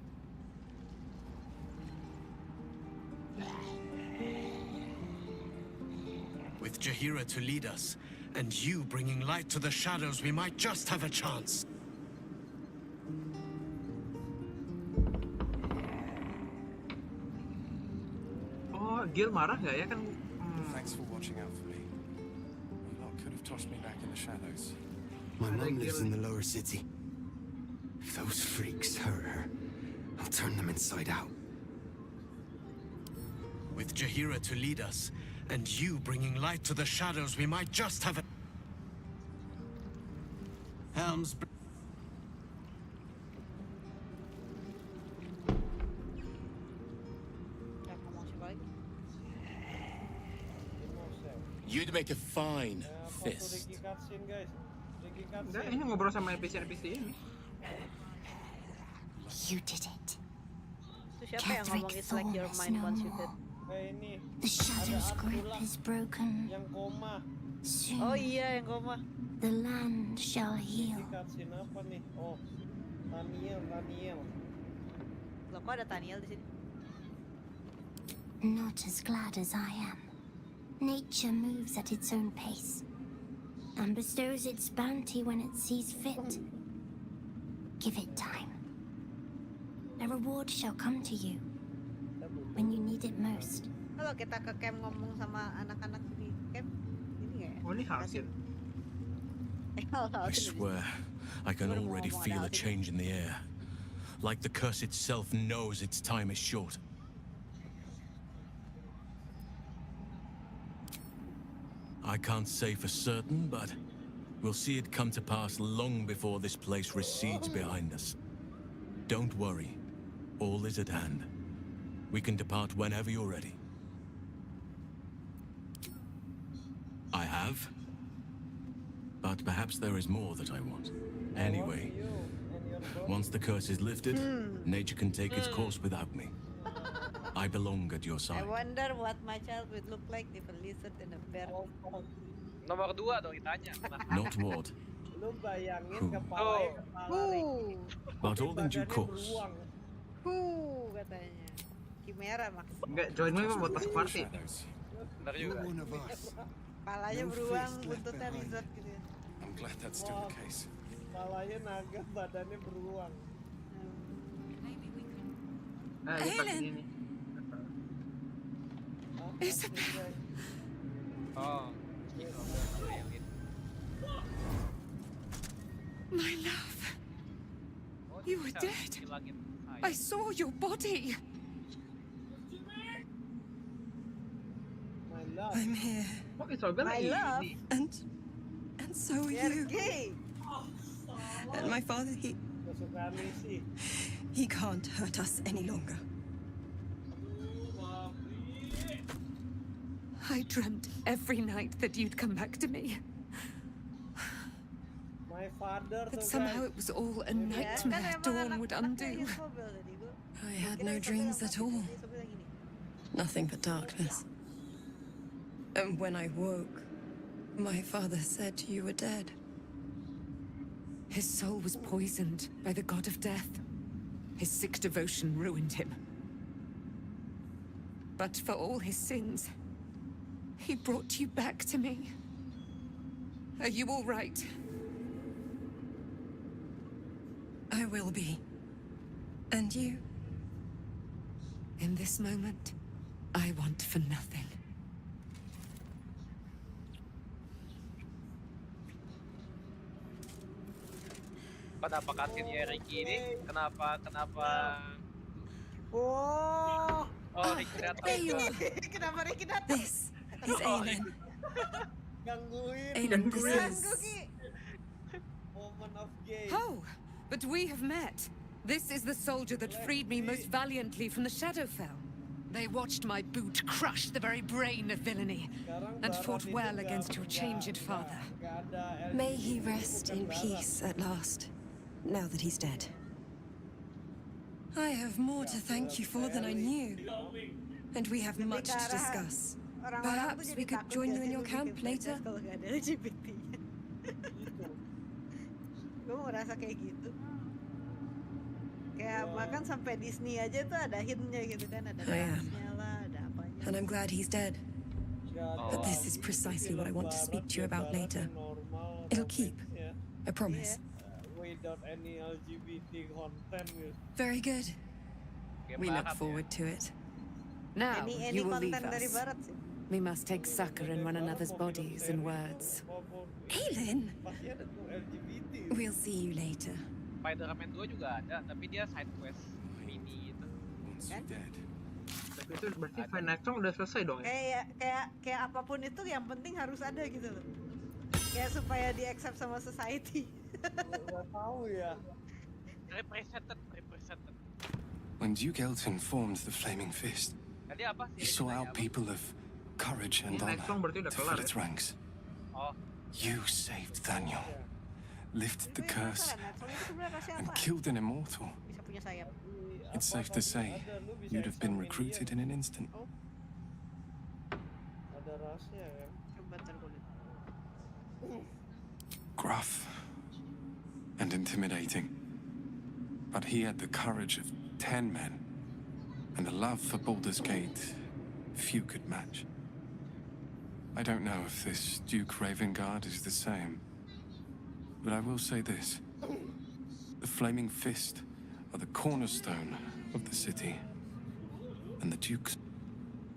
With Jahira to lead us, and you bringing light to the shadows, we might just have a chance. Oh, Gil marah nggak ya kan? Thanks for watching out for me. A lot could have tossed me back in the shadows. My I like mum lives in Gilly. the lower city. If those freaks hurt her, I'll turn them inside out. With Jahira to lead us, and you bringing light to the shadows, we might just have a... Helms... Ya, ngomong siapa lagi? You'd make a fine Apa tuh Ricky cutscene guys? Ricky Enggak, cutscene. ini ngobrol sama NPC ini. You did it. Itu siapa yang ngomong Ketheric it's like your Thorn is mind no once you more. dead? Kayak ini The shadow's Ada grip Abdullah is broken. yang koma. Soon, Oh iya yang koma. the land shall Ricky heal. cutscene apa nih? Oh, Daniel. Loh kok ada Taniel di sini? Not as glad as I am. Nature moves at its own pace and bestows its bounty when it sees fit. Give it time. A reward shall come to you when you need it most. Kalau kita ke camp ngomong sama anak-anak di camp, ini nggak ya? Oh, ini Halsin. I swear, I can already feel a change in the air. Like the curse itself knows its time is short. I can't say for certain, but we'll see it come to pass long before this place recedes behind us. Don't worry, all is at hand. We can depart whenever you're ready. I have, but perhaps there is more that I want. Anyway, You and your bro. once the curse is lifted, nature can take its course without me. I belong at your I side. wonder what my child would look like if a lizard and a bear. Oh, oh. Nomor 2 dong ditanya. Nah, Not what, Lu bayangin Who? kepalanya kepala Ricky. but all in due Badannya course. beruang. Katanya. Chimera Max. Enggak, join gue buat pas party. Shadows. benar juga. You're one of us. Kepalanya No beruang, face left buntutnya behind. lizard gitu ya. I'm glad that's still the case. Kepalanya naga, badannya beruang. Nah, ini pas Helen. ini. Isabel. Oh. My love, Oh, you were bisa dead. hilangin saya. I saw your body. My I'm here. Oh, Isabella My love. ini. And so are You're you. gay. And my father, Kesukaan Lizzie. he can't hurt us any longer. I dreamt every night that you'd come back to me. My father But tuh somehow guys. it was all a Kan nightmare emang Dawn would anaknya undo. Isabel tadi gua. I had Kira no Isabel dreams yang at all. mati, Isabel yang ini. Nothing but darkness. And when I woke, my father said you were dead. His soul was poisoned by the god of death. His sick devotion ruined him. But for all his sins, he brought you back to me. Are you all right? I will be. And you? In this moment, I want for nothing. Kenapa katinnya Ricky ini? Kenapa? Oh. Oh, Ricky datang. There you are. Kenapa Ricky datang? This is Aelin. Gangguin. Aelin, this Ganggu, is... Ki. Moment of gay. Oh, but we have met. This is the soldier that freed me most valiantly from the Shadowfell. They watched my boot crush the very brain of villainy, and fought well against your changed father. May he rest in peace at last, now that he's dead. I have more to thank you for than I knew, and we have much to discuss. Perhaps we could join you in your camp later? Kalau nggak ada LGBT. Gue mau ngerasa kayak gitu. Kayak bahkan sampai Disney aja tuh ada hintnya gitu kan, ada dansnya lah, ada apanya. And I'm glad he's dead. But this is precisely what I want to speak to you about later. It'll keep. I promise. Without any LGBT content gitu. Very good. We look forward to it. Now, Any you will leave konten dari us. barat sih. We must take succor in one another's bodies and words. Aelin! Pasti ada tuh LGBT. We'll see you later. Spider-Man 2 juga ada, tapi dia side quest mini gitu. Kan? Tapi itu berarti Fine Night Song udah selesai dong ya? Kayak apapun itu yang penting harus ada gitu loh. Kayak supaya di accept sama society. Gak tahu ya. Represented. When Duke Elton formed the Flaming Fist, Tadi apa he sih? saw out people of courage and Fine Night Song honor berarti udah to kelar fill ya? its ranks. Oh, You saved Daniel, lifted the Itu yang curse, penasaran, Netflix itu sebenarnya rahasia and apa? killed an immortal. Bisa punya sayap. It's safe to say you'd have been recruited in an instant. Ada rahasia kan? Coba ntar gue lihat. Gruff and intimidating. But he had the courage of 10 men, and the love for Baldur's Gate few could match. I don't know if this Duke Ravengard is the same, but I will say this. The Flaming Fist are the cornerstone of the city. And the Duke's...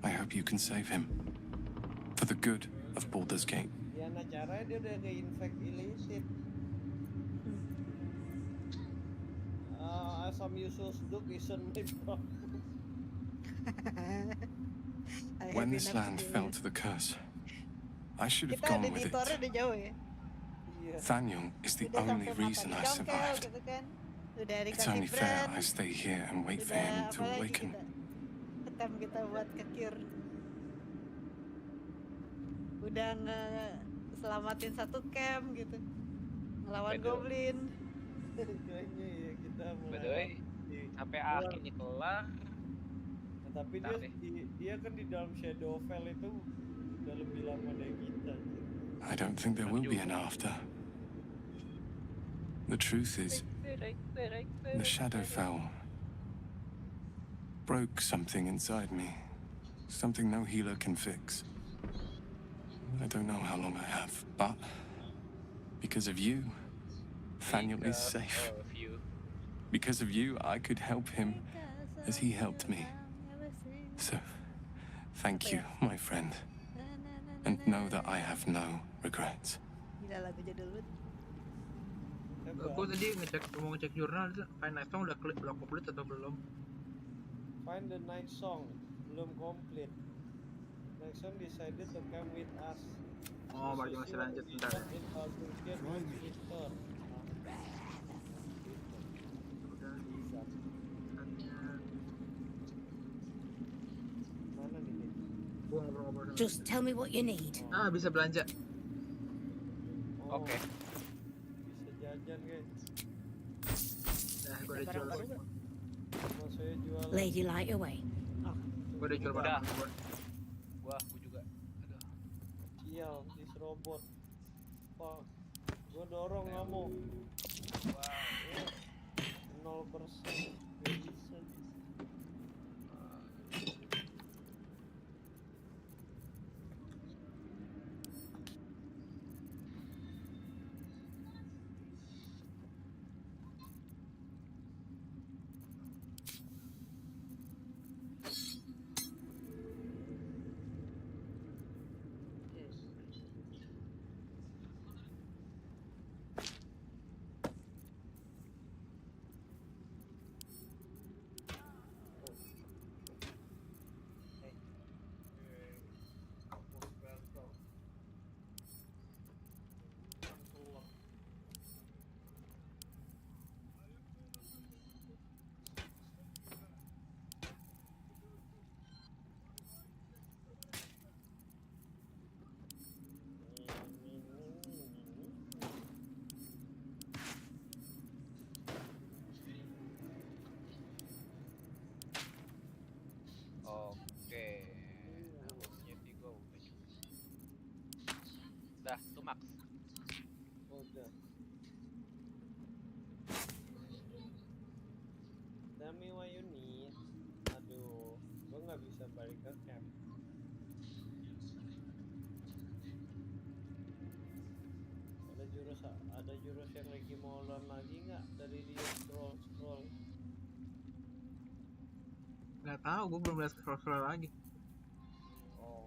I hope you can save him. For the good of Baldur's Gate. Ya nah caranya dia udah ke-infect illicit. Some useless Duke isn't my problem. When this land fell to the curse, I should have Kita gone ada with di it. Torre udah jauh ya. Thaniel is the Udah only sampai reason makan I congkel survived. gitu kan. Udah It's dikasih only fair brand. I stay here and wait for him Udah to apalagi awaken. kita kita buat kekir. Udah selamatin satu camp gitu. Ngelawan Betul. goblin. Kayaknya ya kita By the way, sampai akhirnya kelar. Nah, tapi dia kan di dalam Shadowfell itu udah lebih lama dari kita. I don't think there will be an after. The truth is, the Shadowfell broke something inside me. Something no healer can fix. I don't know how long I have, but because of you, Thaniel is safe. Because of you, I could help him as he helped me. So, thank you, my friend. And know that I have no regrets. Gila lagu jadul banget. Aku tadi mau ngecek jurnal, Fine Night Song udah komplit atau belum? Find the Night Song belum komplit. Nexon decided to come with us. Oh, berarti masih lanjut bentar. In Baldur's Gate with Victor. Udah saatnya Mana nih? gua ngobrol-ngobrol sama Just tell me what you need. Ah, bisa belanja. Oke. Bisa jajan guys. Nah, gua udah jual. Maksudnya jual. Lady light away. Gua udah jual Udah. barang gua. Gua juga. Aduh. Sial, this robot. Fuck. Gua dorong nggak mau. Wow. 0%. Gak bisa. Oke. Harusnya gua udah cukup. Dah, tuh max. Udah. Tell me what you need. Aduh, gua nggak bisa balik ke camp. Ada jurus yang lagi mau learn lagi nggak dari dia scroll. Nggak tahu, gua belum lihat scroll lagi. Oh.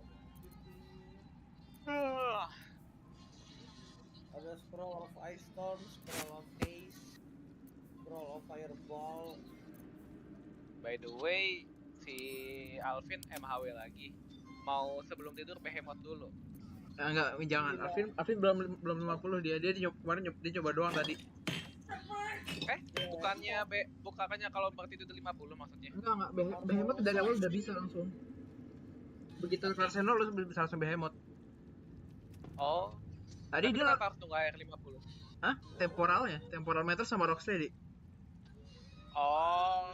Ada scroll of ice storm, scroll of haze, scroll of fireball. By the way, si Alvin MHW lagi. Mau sebelum tidur behemoth dulu. Enggak, jangan. Alvin belum 50 dia kemarin dia coba doang tadi. Bukannya kalau berarti itu 50 maksudnya? Enggak, behemoth dari awal udah bisa langsung. Begitu Arsenal lu bisa langsung behemoth. Oh. Tadi dia kenapa harus tunggu air 50? Hah? Temporal meter sama rocksteady. Oh.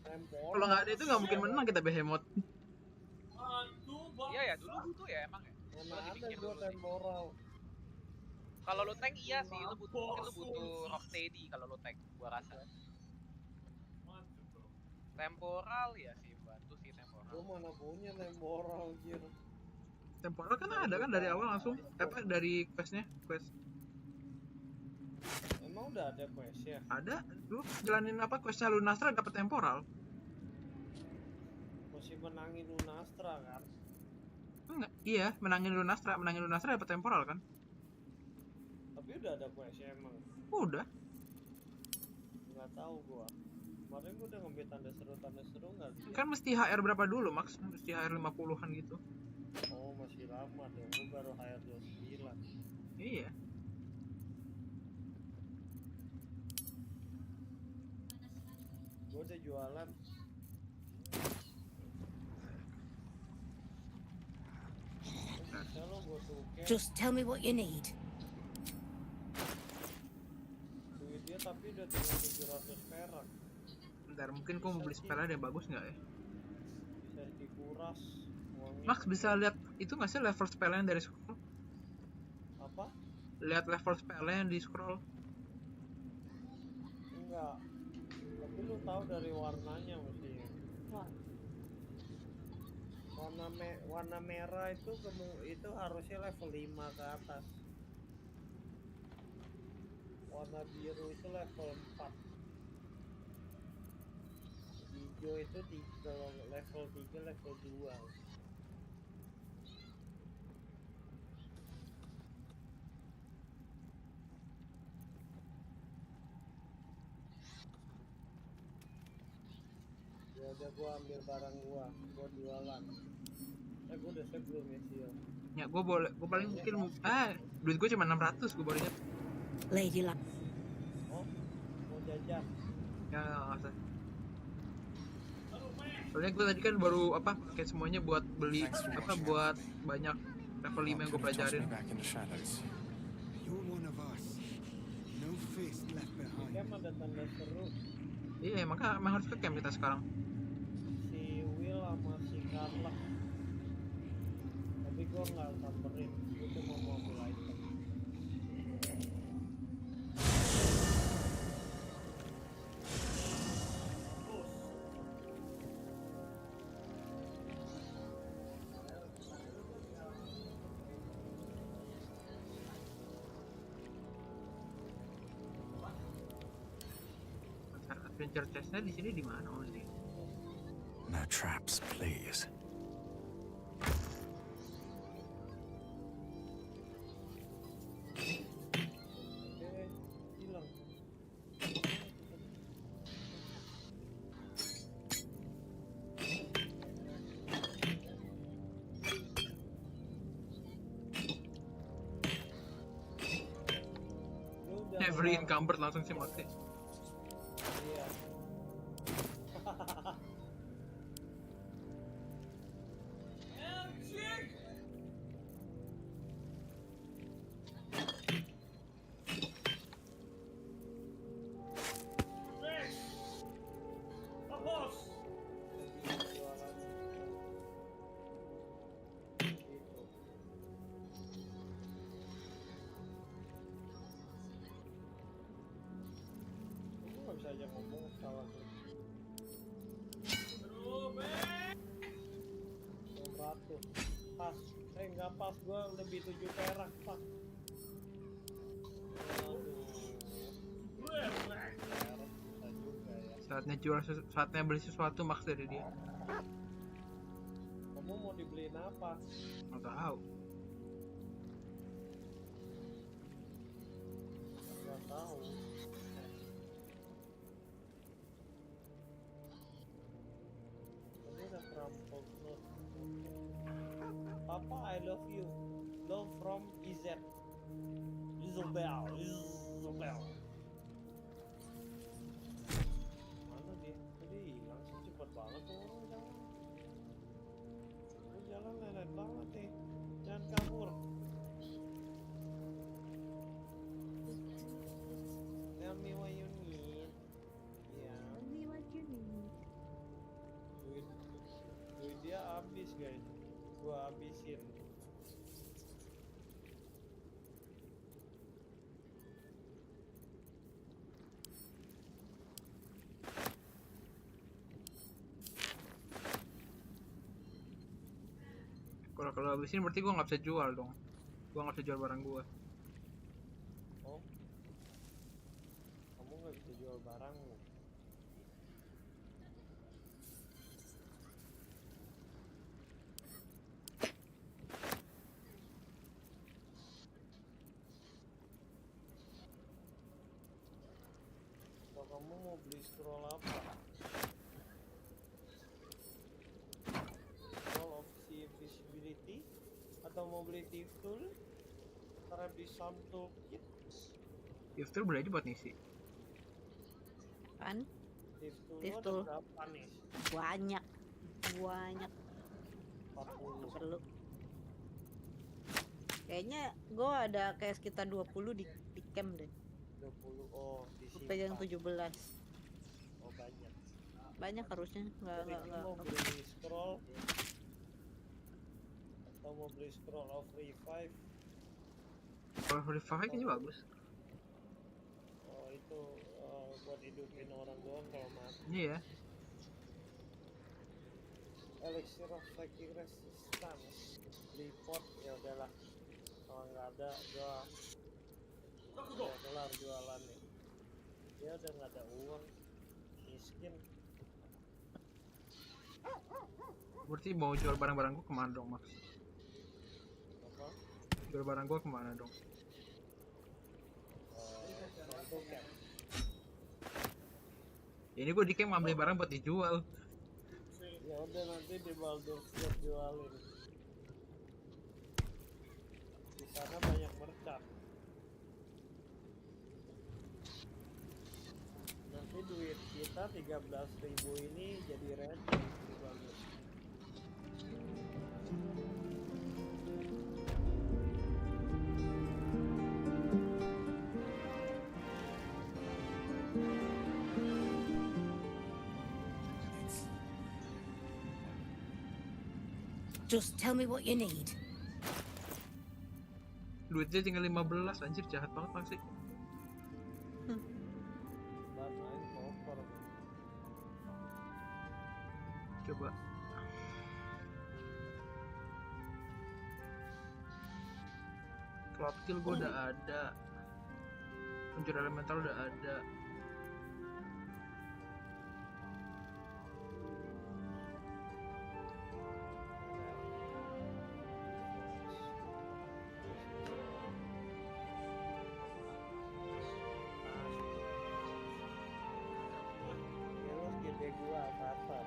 Kalau nggak ada itu nggak mungkin menang kita behemoth. Iya ya, dulu butuh ya emang ya. Mana ada gua temporal. Kalau lu tank iya sih, lu butuh rocksteady kalau lu tank, gua rasa. Temporal ya sih, bantu sih temporal. Gua mana punya temporal anjir. Temporal kan ada kan dari awal langsung. Dari quest. Emang udah ada quest ya? Ada. Lu jalanin questnya Lunastra dapet temporal. Masih menangin Lunastra kan? Enggak, iya, menangin Lunastra dapat temporal kan? Tapi udah ada quest emang. Udah. Nggak tahu gua. Kemarin gua udah ngambil tanda seru nggak sih? Kan mesti HR berapa dulu, Max? Mesti HR 50-an gitu. Oh, masih lama dong. Gua baru HR 29. Iya. Gua udah jualan. Just tell me what you need. Duit dia tapi udah tinggal 700 perak. Bentar, mungkin gua mau beli spell ada yang bagus nggak ya? Bisa dikuras uangnya. Max bisa lihat itu nggak sih level spellnya dari scroll? Apa? Lihat level spellnya yang di scroll. Enggak. Tapi lu tahu dari warnanya mesti. Warna merah itu harusnya level 5 ke atas. Warna biru itu level 4. Hijau itu level 3, level 2. Ya udah gua ambil barang gua jualan. Gue udah save belum ya sih? Ya gue paling mungkin duit gue cuma 600 gue baru ingat. Lady Luck. Oh, mau jajan? Ya nggak usah. Soalnya gue tadi kan baru kayak semuanya buat beli buat banyak level 5 yang gue pelajarin. You're one of us. No fist left behind. Camp ada tanda seru. Iya, emang harus ke camp kita sekarang. Si Will sama si Carla. Tapi gue nggak samperin, gue cuma mau ambil item. Adventure chestnya di sini di mana sih? No traps, please. Hilang. Every encumbered langsung sih mati. Iya. Bisa aja ngomong salah tuh. Aduh, pas. Nggak pas, gua lebih 7 perak pas. Saatnya beli sesuatu max dari dia. Kamu mau dibeliin apa? Nggak tahu. Nggak tahu. Papa, I love you. Love from IZ. Isabel. Mana dia? Tadi hilang sih, cepet banget tuh orang jalan. Lu jalan lelet banget nih. Jangan kabur. Tell me what you need. Ya. Tell me what you need. Duit dia habis guys. Gua habisin. Kalau habisin berarti gua nggak bisa jual dong. Gua nggak bisa jual barang gua. Oh, kamu nggak bisa jual barangmu. Kamu mau beli scroll apa? Scroll of visibility atau mau beli thief tool? Karena di some toolkit. Thief tool boleh aja buat ngisi. Kan? Thief Thief tool tool. ada berapa nih? Banyak. 40. Perlu. Kayaknya gue ada kayak sekitar 20 di camp deh. 20. Oh, disimpan. Pegang 17. Oh, banyak. Banyak harusnya. Enggak. Mau beli scroll atau mau beli scroll of revive? Kalau revive kayaknya bagus. Oh, itu buat hidupin orang doang kalau mati. Iya. Elixir of Psychic Resistance. Beli pot ya udahlah. Kalau nggak ada gua udah kelar jualan nih. Dia udah nggak ada uang, miskin. Berarti mau jual barang-barang gua kemana dong, Max? Apa? Jual barang gua kemana dong? Untuk camp. Ini gua di camp ngambil barang buat dijual. Ya udah nanti di Baldur jualin. karena banyak mercak. Nanti duit kita 13.000 ini jadi receh, itu bagus. Just tell me what you need. Duitnya tinggal 15, anjir jahat banget Maxi. Ntar main koper. Coba. Cloud kill gue udah ada. Pencuri elemental udah ada. Gede gua apa?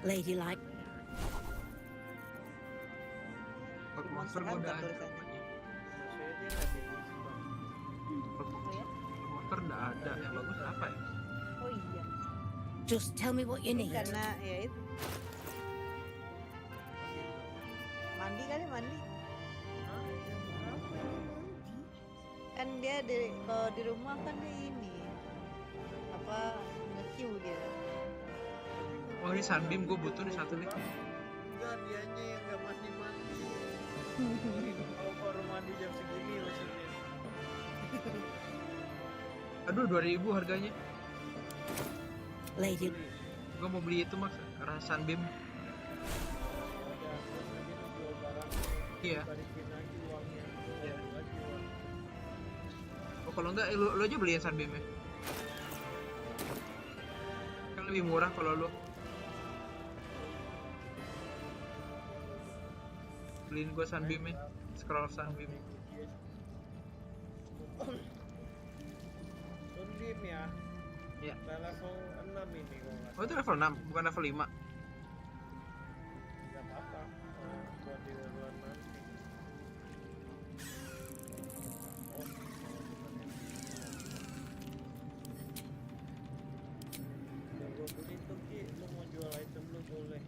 Ladylike. Monster gue udah ada. Monster udah ada, yang bagus apa ya? Oh iya. Just tell me what you need. Karena ya itu. Mandi kali mandi. Kan dia kalau di rumah kan dia ini apa nge-queue dia. Oh ini sunbeam gue butuh nih satu nih. Enggak, dianya yang nggak mandi. Kalau baru mandi jam segini maksudnya. Aduh 2.000 harganya. Lady. Gue mau beli itu Max, rasa sunbeam. Iya. Iya. Oh kalau enggak lu aja beli yang sunbeamnya. Kan lebih murah kalau lu. Beliin gue sunbeamnya, scroll sunbeam. Sunbeam ya? Iya. Level 6 ini kalau nggak Oh itu level 6, bukan level 5. nggak apa-apa. Buat di level nanti. Yang gue beli tuh Ki, lu mau jual item lu boleh.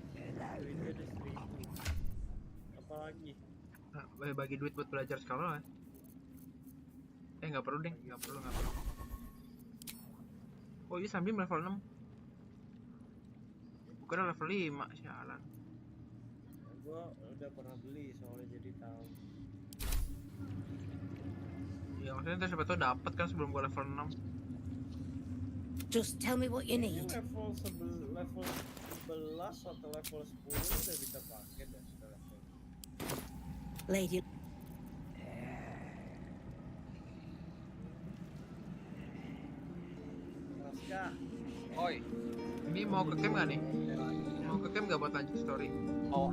Duitnya ada 1.000. Apalagi? Nah, bagi duit buat belajar sekarang lah. Nggak perlu deh, nggak perlu. Oh iya sunbeam level 6. Bukan level 5, sialan. Gue udah pernah beli soalnya jadi tahu. Ya maksudnya ntar siapa tau dapet kan sebelum gue level 6. Just tell me what you need. Level 11 atau level 10 udah bisa pakai dah sudah level. Lady. Raska. Oi. Ini mau ke camp gak nih? Mau ke camp gak buat lanjut story? Oh,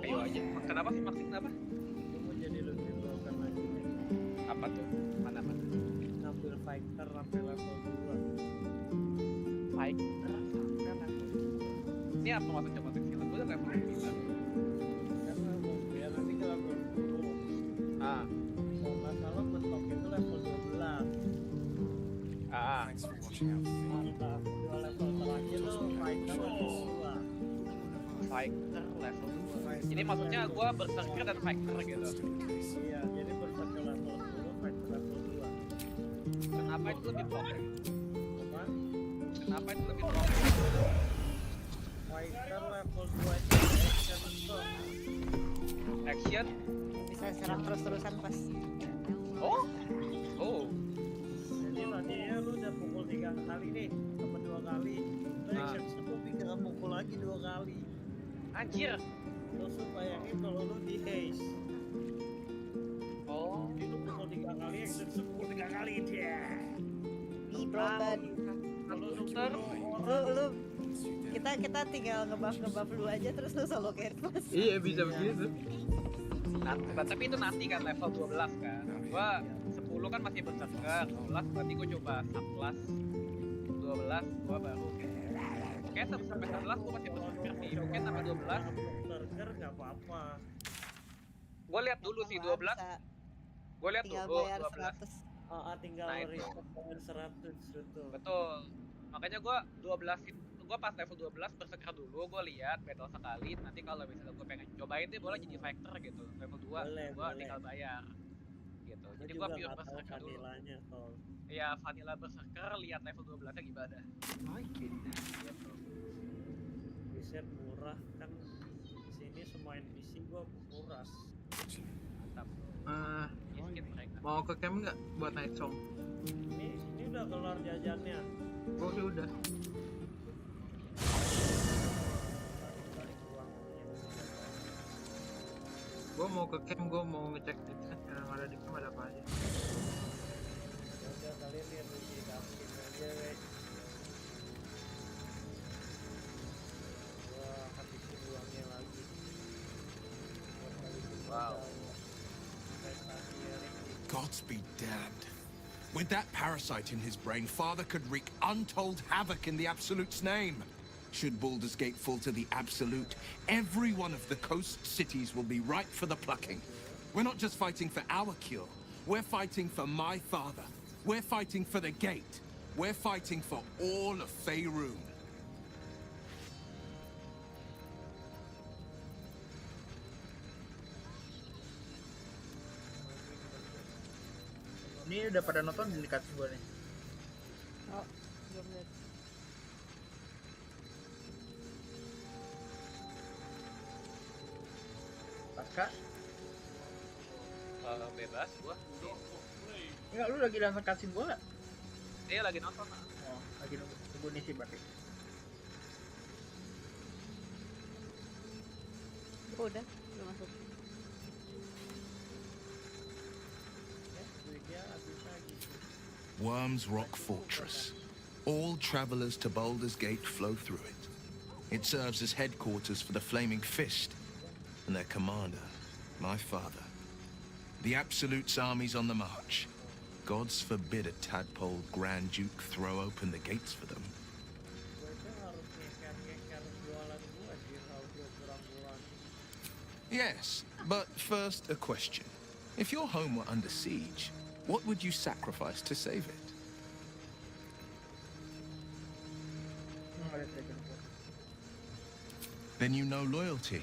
ayo aja. Kenapa sih Maxi kenapa? Gue mau jadi lebih broken lagi. Apa tuh? Mana? Ngambil fighter sampai level 2. Fighter sampai level 2. Ini apa maksudnya coba gue udah level 9. Karena mau biar nanti ke level 10. Ah. Kalau nggak salah mentok itu level 12. Ah. Mantap. Dua level terakhir tuh fighter level 2. Fighter level 2. Jadi maksudnya gue berserker dan fighter gitu. Iya, jadi berserker level 10, fighter level 2. Kenapa itu lebih broken? Apa? Kenapa itu lebih broken? Fighter level 2 itu action tuh. Action? Bisa serang terus-terusan pas. Oh. Jadi tadi ya lu udah pukul 3 kali nih, sama 2 kali. Action tuh tinggal mukul lagi 2 kali. Anjir. Terus lu bayangin kalau lu di haze. Oh. Jadi lu pukul 3 kali, action pukul 3 kali dia. Di broken. Kalau lu Dokter. Lu Kita tinggal ngebuff lu aja terus lu solo carry pas. Iya bisa begitu. Nah, tapi itu nanti kan level 12 kan. Gua 10 kan masih berserker, 11 berarti gua coba subclass. 12 gua baru kayak sampai 11 gua masih berserker sih. Mungkin sampai 12 Burger nggak apa-apa. gua lihat dulu sih 12. Gua lihat Tinggal dulu bayar 12. 100. Tinggal Nah, itu. reset dengan 100 betul. Betul. Makanya gua 12 gua pas level 12 berserker dulu, gua lihat battle sekali. Nanti kalau misalnya gua pengen cobain deh boleh jadi fighter gitu. Level 2 gua tinggal bayar. Gitu. Jadi gua pure berserker dulu. Vanillanya tol. Iya, vanilla berserker lihat level 12-nya gimana. Gitu. Reset murah kan. Sini semua NPC gua kuras. Mantap. Miskin mereka. Mau ke camp nggak buat night song? Ini udah keluar jajannya. Oh sudah. Gue mau ke camp, gue mau ngecek yang ada di camp ada apa aja. Udah kalian lihat di dapin aja weh. Gua habisin uangnya lagi. Wow. Gods be damned. With that parasite in his brain, Father could wreak untold havoc in the Absolute's name. Should Baldur's Gate fall to the Absolute, every one of the coast cities will be ripe for the plucking. We're not just fighting for our cure. We're fighting for my father. We're fighting for the Gate. We're fighting for all of Faerun. Ini udah pada nonton di dekat gue nih. Oh, belum lihat. Pasca? Bebas gua. Enggak, lu lagi nonton cutscene gue nggak? Dia lagi nonton. Oh, lagi nunggu nih berarti. Udah masuk. Worm's Rock Fortress. All travelers to Baldur's Gate flow through it. It serves as headquarters for the Flaming Fist and their commander, my father. The Absolute's army's on the march. Gods forbid a tadpole Grand Duke throw open the gates for them. Yes, but first a question. If your home were under siege, what would you sacrifice to save it? Then you know loyalty,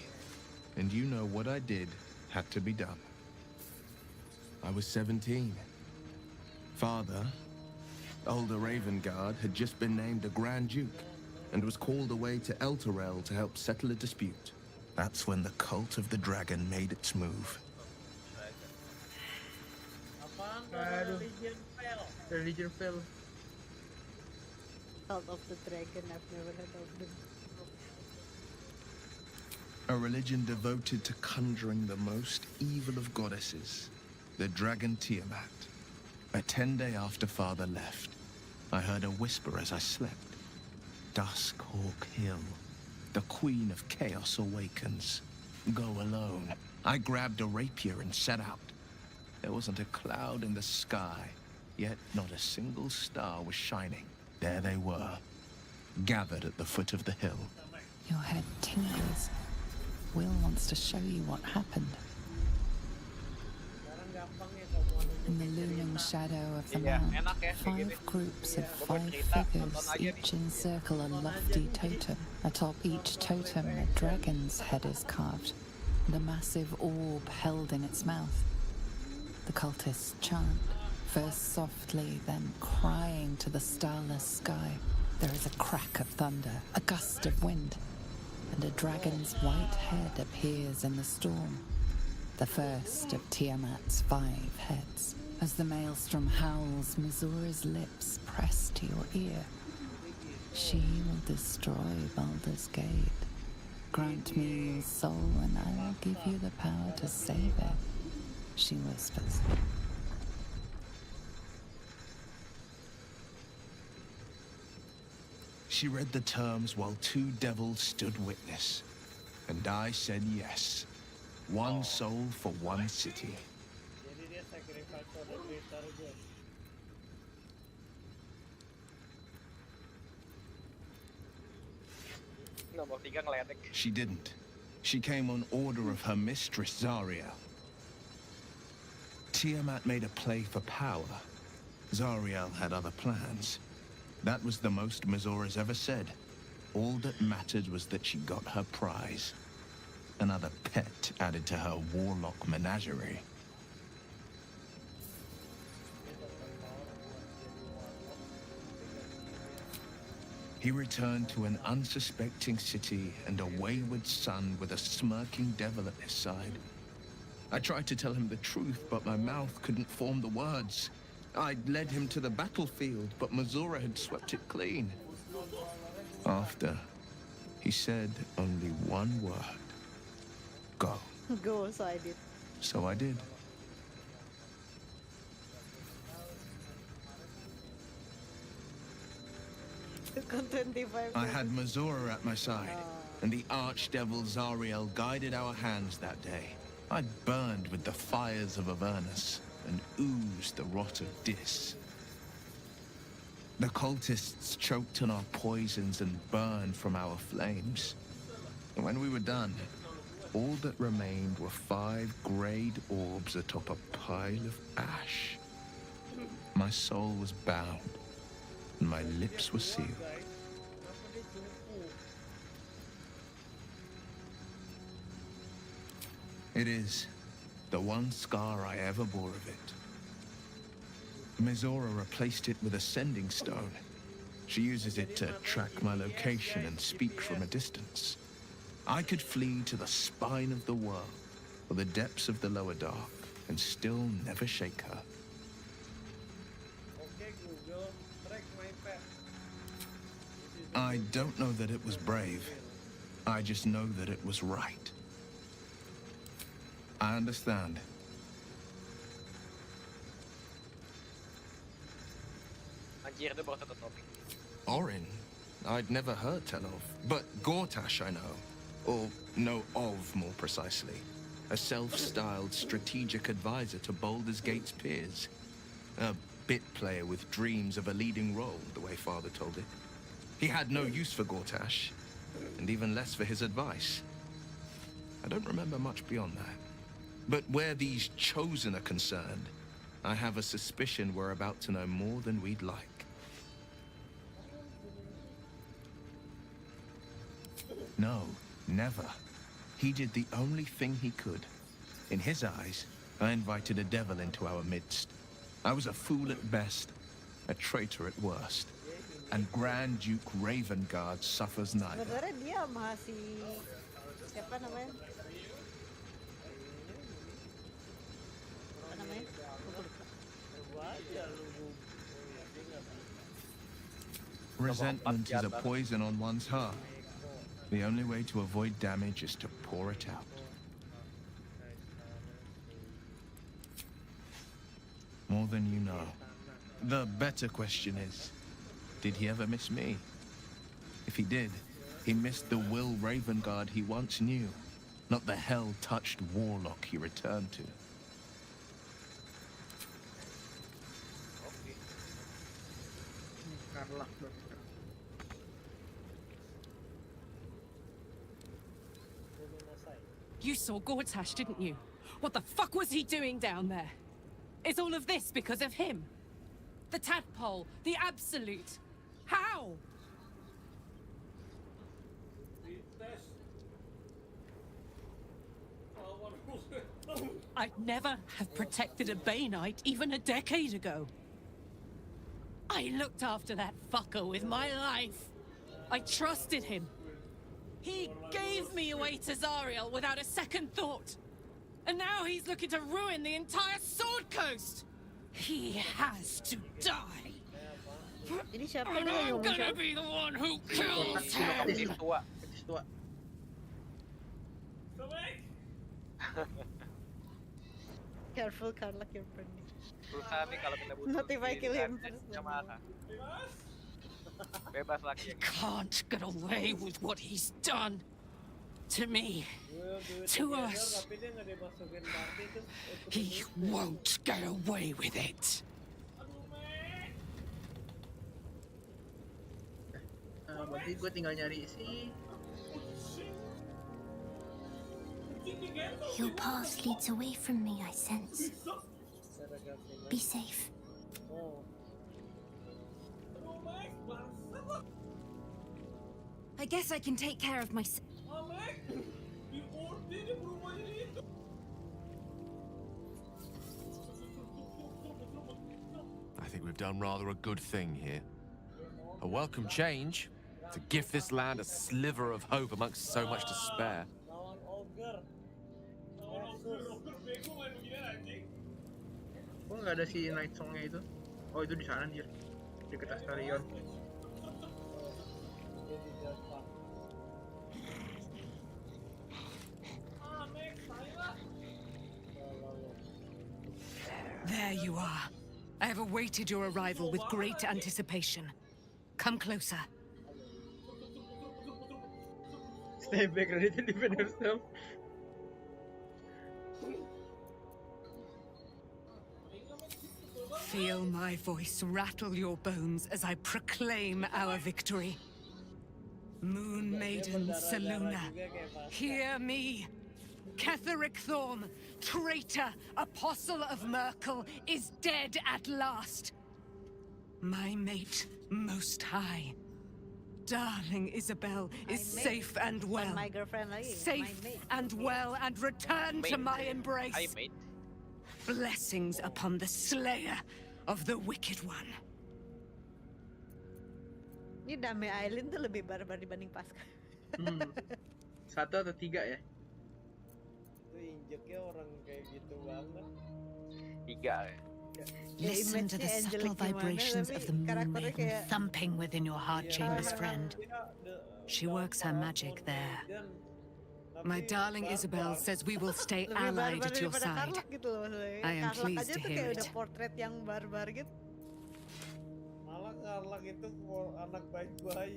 and you know what I did had to be done. I was 17. Father, older Ravengard, had just been named a Grand Duke and was called away to Elturel to help settle a dispute. That's when the Cult of the Dragon made its move. Religion fail. Cult of the Dragon, I've never heard of them. A religion devoted to conjuring the most evil of goddesses, the dragon Tiamat. A 10-day after Father left, I heard a whisper as I slept. Duskhawk Hill, the Queen of Chaos awakens. Go alone. I grabbed a rapier and set out. There wasn't a cloud in the sky, yet not a single star was shining. There they were, gathered at the foot of the hill. Your head tingles. Will wants to show you what happened. In the looming shadow of the mount, 5 groups of 5 figures each encircle a lofty totem. Atop each totem, a dragon's head is carved, and a massive orb held in its mouth. The cultists chant, first softly, then crying to the starless sky. There is a crack of thunder, a gust of wind, and a dragon's white head appears in the storm. The first of Tiamat's 5 heads. As the maelstrom howls, Mizura's lips press to your ear. She will destroy Baldur's Gate. Grant me your soul and I will give you the power to save it, she whispers. She read the terms while two devils stood witness. And I said yes. One soul for one city. Jadi dia sacrifice for the greater good. Nomor 3 ngeledek. She didn't. She came on order of her mistress, Zariel. Tiamat made a play for power. Zariel had other plans. That was the most Mazora's ever said. All that mattered was that she got her prize. Another pet added to her warlock menagerie. He returned to an unsuspecting city and a wayward son with a smirking devil at his side. I tried to tell him the truth, but my mouth couldn't form the words. I'd led him to the battlefield, but Mazora had swept it clean. After, he said only one word. Go. Go, so I did. So I did. I had Mazora at my side, and the archdevil Zariel guided our hands that day. I burned with the fires of Avernus and oozed the rot of Dis. The cultists choked on our poisons and burned from our flames. And when we were done, all that remained were 5 greyed orbs atop a pile of ash. My soul was bound, and my lips were sealed. It is the one scar I ever bore of it. Mizora replaced it with a sending stone. She uses it to track my location and speak from a distance. I could flee to the spine of the world or the depths of the lower dark and still never shake her. Okay, Google, track my path. I don't know that it was brave. I just know that it was right. I understand. Anjir, itu baru satu topik. Orin, I'd never heard tell of, but Gortash I know. Or know of, more precisely. A self-styled strategic advisor to Baldur's Gate's peers. A bit player with dreams of a leading role, the way Father told it. He had no use for Gortash, and even less for his advice. I don't remember much beyond that. But where these chosen are concerned, I have a suspicion we're about to know more than we'd like. No, never. He did the only thing he could. In his eyes, I invited a devil into our midst. I was a fool at best, a traitor at worst. And Grand Duke Ravengard suffers neither. Sebenarnya dia masih siapa namanya? Apa namanya? Resentment is a poison on one's heart. The only way to avoid damage is to pour it out. More than you know. The better question is, did he ever miss me? If he did, he missed the Will Ravengard he once knew, not the hell-touched warlock he returned to. You saw Gortash, didn't you? What the fuck was he doing down there? Is all of this because of him? The tadpole, the absolute. How? I'd never have protected a Bay Knight even a decade ago. I looked after that fucker with my life. I trusted him. He gave me away to Zariel without a second thought. And now he's looking to ruin the entire Sword Coast. He has to die. And I'm gonna be the one who kills him. Careful, Carla, you're burning. Berusaha nih kalau kita butuh Not if I kill him diri, first. sama Bebas lagi. He can't get away with what he's done. To me. To us. He won't get away with it. Berarti gue tinggal nyari si. Your path leads away from me, I sense. Be safe. I guess I can take care of myself. I think we've done rather a good thing here. A welcome change to give this land a sliver of hope amongst so much despair. Kok nggak ada si night songnya itu? Oh itu di sana anjir, deket Astarion. There you are. I have awaited your arrival with great anticipation. Come closer. Stay back, ready to defend yourself. Feel my voice rattle your bones as I proclaim our victory. Moon Maiden Seluna, hear me. Ketheric Thorm, traitor, apostle of Merkel, is dead at last. My mate, Most High, darling Isabel, is safe and well. My girlfriend lagi. Safe and well and returned to my embrace. Hi, mate. Blessings upon the slayer of the wicked one. Ini Damai Island tuh lebih barbar dibanding Pasca. 1 atau 3 ya? Itu injeknya orang kayak gitu banget. 3 ya. Listen to the subtle vibrations of the Moon Maiden thumping within your heart chambers, friend. She works her magic there. My darling Isabel says we will stay allied at your side. I am pleased to hear it. Portrait yang barbar gitu.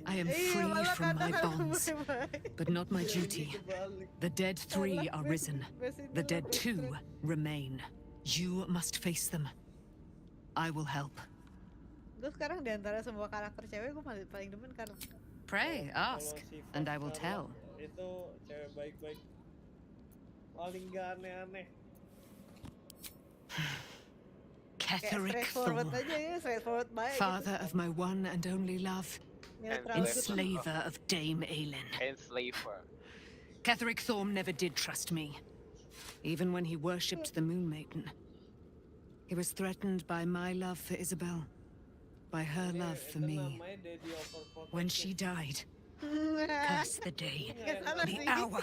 I am free from my bonds, but not my duty. The dead 3 are risen. The dead 2 remain. You must face them. I will help. Gue sekarang diantara semua karakter cewek gue paling demen karena. Pray, ask, and I will tell. Itu cewek baik-baik. Paling gak aneh-aneh. Ketheric Thorm, father of my one and only love, enslaver of Dame Aelin. Enslaver. Ketheric Thorm never did trust me, even when he worshipped the Moon Maiden. He was threatened by my love for Isabel, by her love for me. When she died, curse the day, the hour.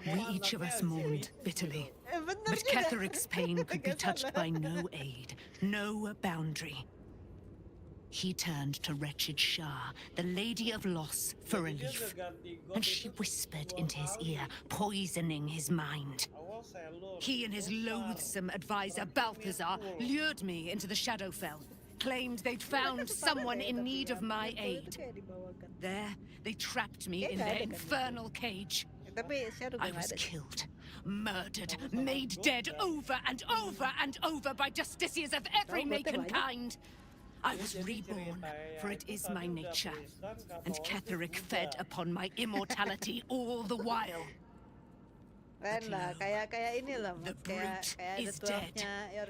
We each of us mourned bitterly. But Ketheric's pain could be touched by no aid, no boundary. He turned to wretched Shah, the Lady of Loss, for relief. And she whispered into his ear, poisoning his mind. He and his loathsome advisor, Balthazar, lured me into the Shadowfell, claimed they'd found someone in need of my aid. There, they trapped me in their infernal cage. I was killed, murdered, made dead over and over and over by justiciars of every make and kind. I was reborn, for it is my nature, and Ketheric fed upon my immortality all the while. Keren lah, kayak ini lah, The brute kayak is dead,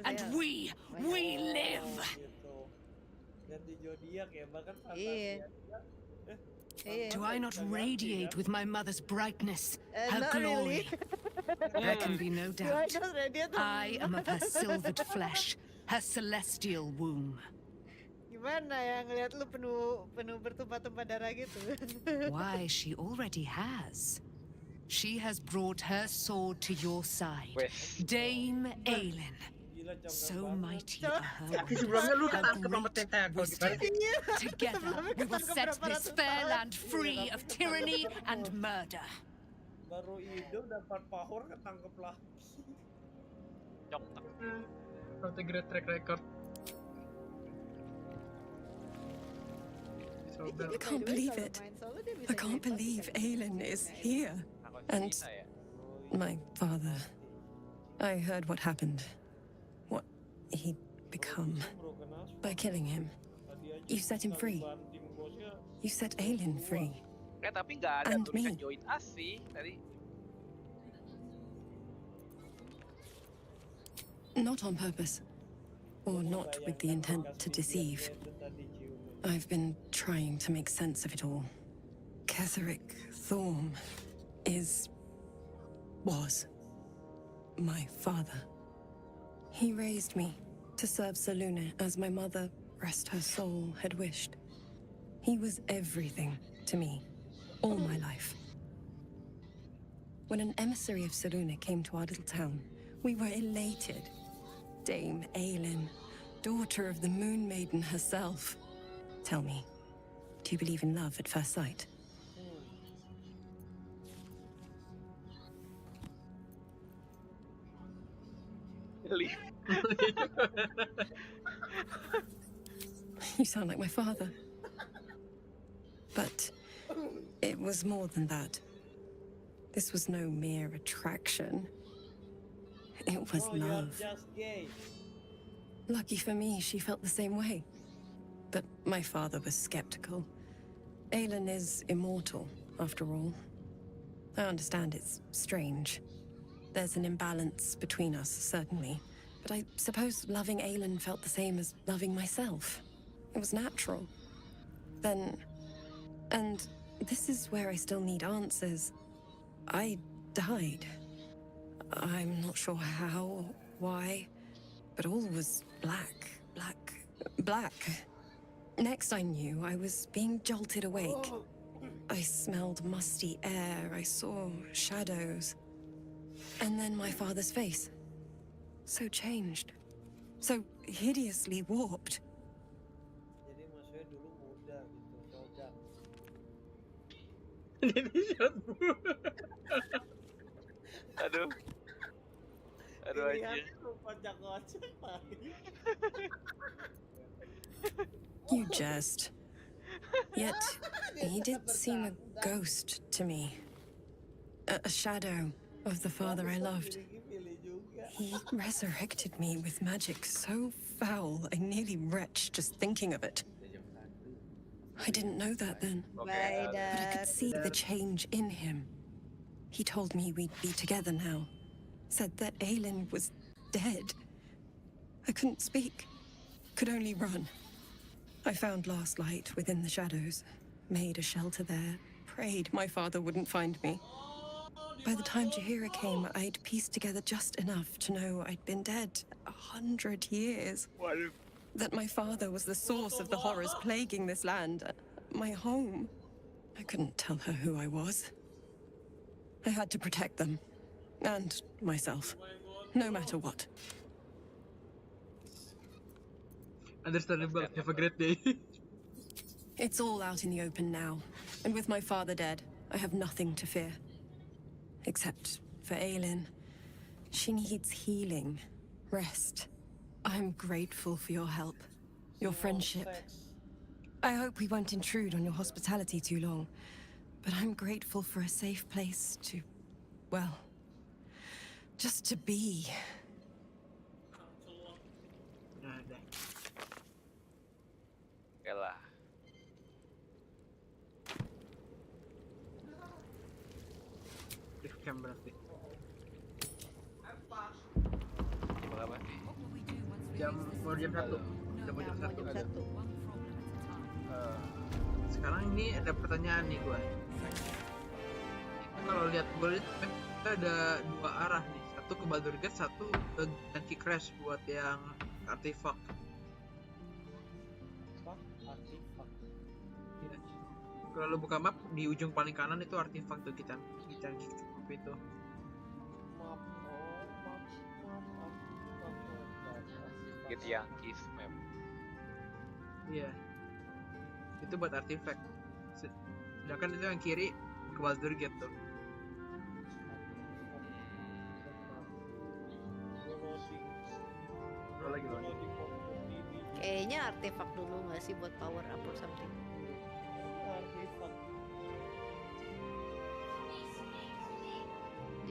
and we live. Ganti zodiak ya, bahkan Do I not radiate with my mother's brightness, her glory? There can be no doubt. I am of her silvered flesh, her celestial womb. Gimana ya ngeliat lu penuh bertumpah-tumpah darah gitu? Why, she already has. She has brought her sword to your side, Dame Aelin. So mighty are her wonders, her great wisdom. Together we will set this fair land free of tyranny and murder. Baru hidup dapat power ketangkep lagi. Not a great track record. I can't believe it. I can't believe Aelin is here. And my father. I heard what happened. What he'd become. By killing him. You set him free. You set Aelin free. Tapi nggak ada And tulisan me. join us sih tadi. Not on purpose. Or not with the intent to deceive. I've been trying to make sense of it all. Ketheric Thorm was my father. He raised me to serve Selûne as my mother, rest her soul, had wished. He was everything to me, all my life. When an emissary of Selûne came to our little town, we were elated. Dame Aelin, daughter of the Moon Maiden herself. Tell me, do you believe in love at first sight? You sound like my father. But it was more than that. This was no mere attraction. It was love. Lucky for me, she felt the same way. But my father was skeptical. Aelin is immortal, after all. I understand it's strange. There's an imbalance between us, certainly. But I suppose loving Aelin felt the same as loving myself. It was natural. Then... And this is where I still need answers. I died. I'm not sure how, why, but all was black. Next I knew, I was being jolted awake. I smelled musty air, I saw shadows. And then my father's face. So changed. So hideously warped. Jadi maksudnya dulu muda gitu, shogun. Aduh. Aduh anjir. Kocak-kocak lagi. You jest. Yet, he did seem a ghost to me. A shadow of the father I loved. He resurrected me with magic so foul, I nearly retched just thinking of it. I didn't know that then, but I could see the change in him. He told me we'd be together now. Said that Aelin was dead. I couldn't speak, could only run. I found last light within the shadows, made a shelter there, prayed my father wouldn't find me. By the time Jaheira came, I'd pieced together just enough to know I'd been dead 100 years. That my father was the source of the horrors plaguing this land, my home. I couldn't tell her who I was. I had to protect them, and myself, no matter what. Understandable. Have a great day. It's all out in the open now, and with my father dead, I have nothing to fear. Except for Aelin. She needs healing, rest. I'm grateful for your help, your friendship. I hope we won't intrude on your hospitality too long, but I'm grateful for a safe place to, well, just to be. Yalah. Cam berarti. Berapa sih? Mau jam 1. Jam 1. Sekarang ini ada pertanyaan nih gue. Kalau lihat gue lihat ada dua arah nih. Satu ke Baldur Gate, satu ke Ganti Crash buat yang artefak. Artefak. Ya. Kalau lo buka map di ujung paling kanan itu artefak tuh kita itu. Gitu yang kiss map. Iya. Itu buat artefak. Sedangkan itu yang kiri ke Baldur Gate tuh. Kayaknya artefak dulu nggak sih buat power up or something?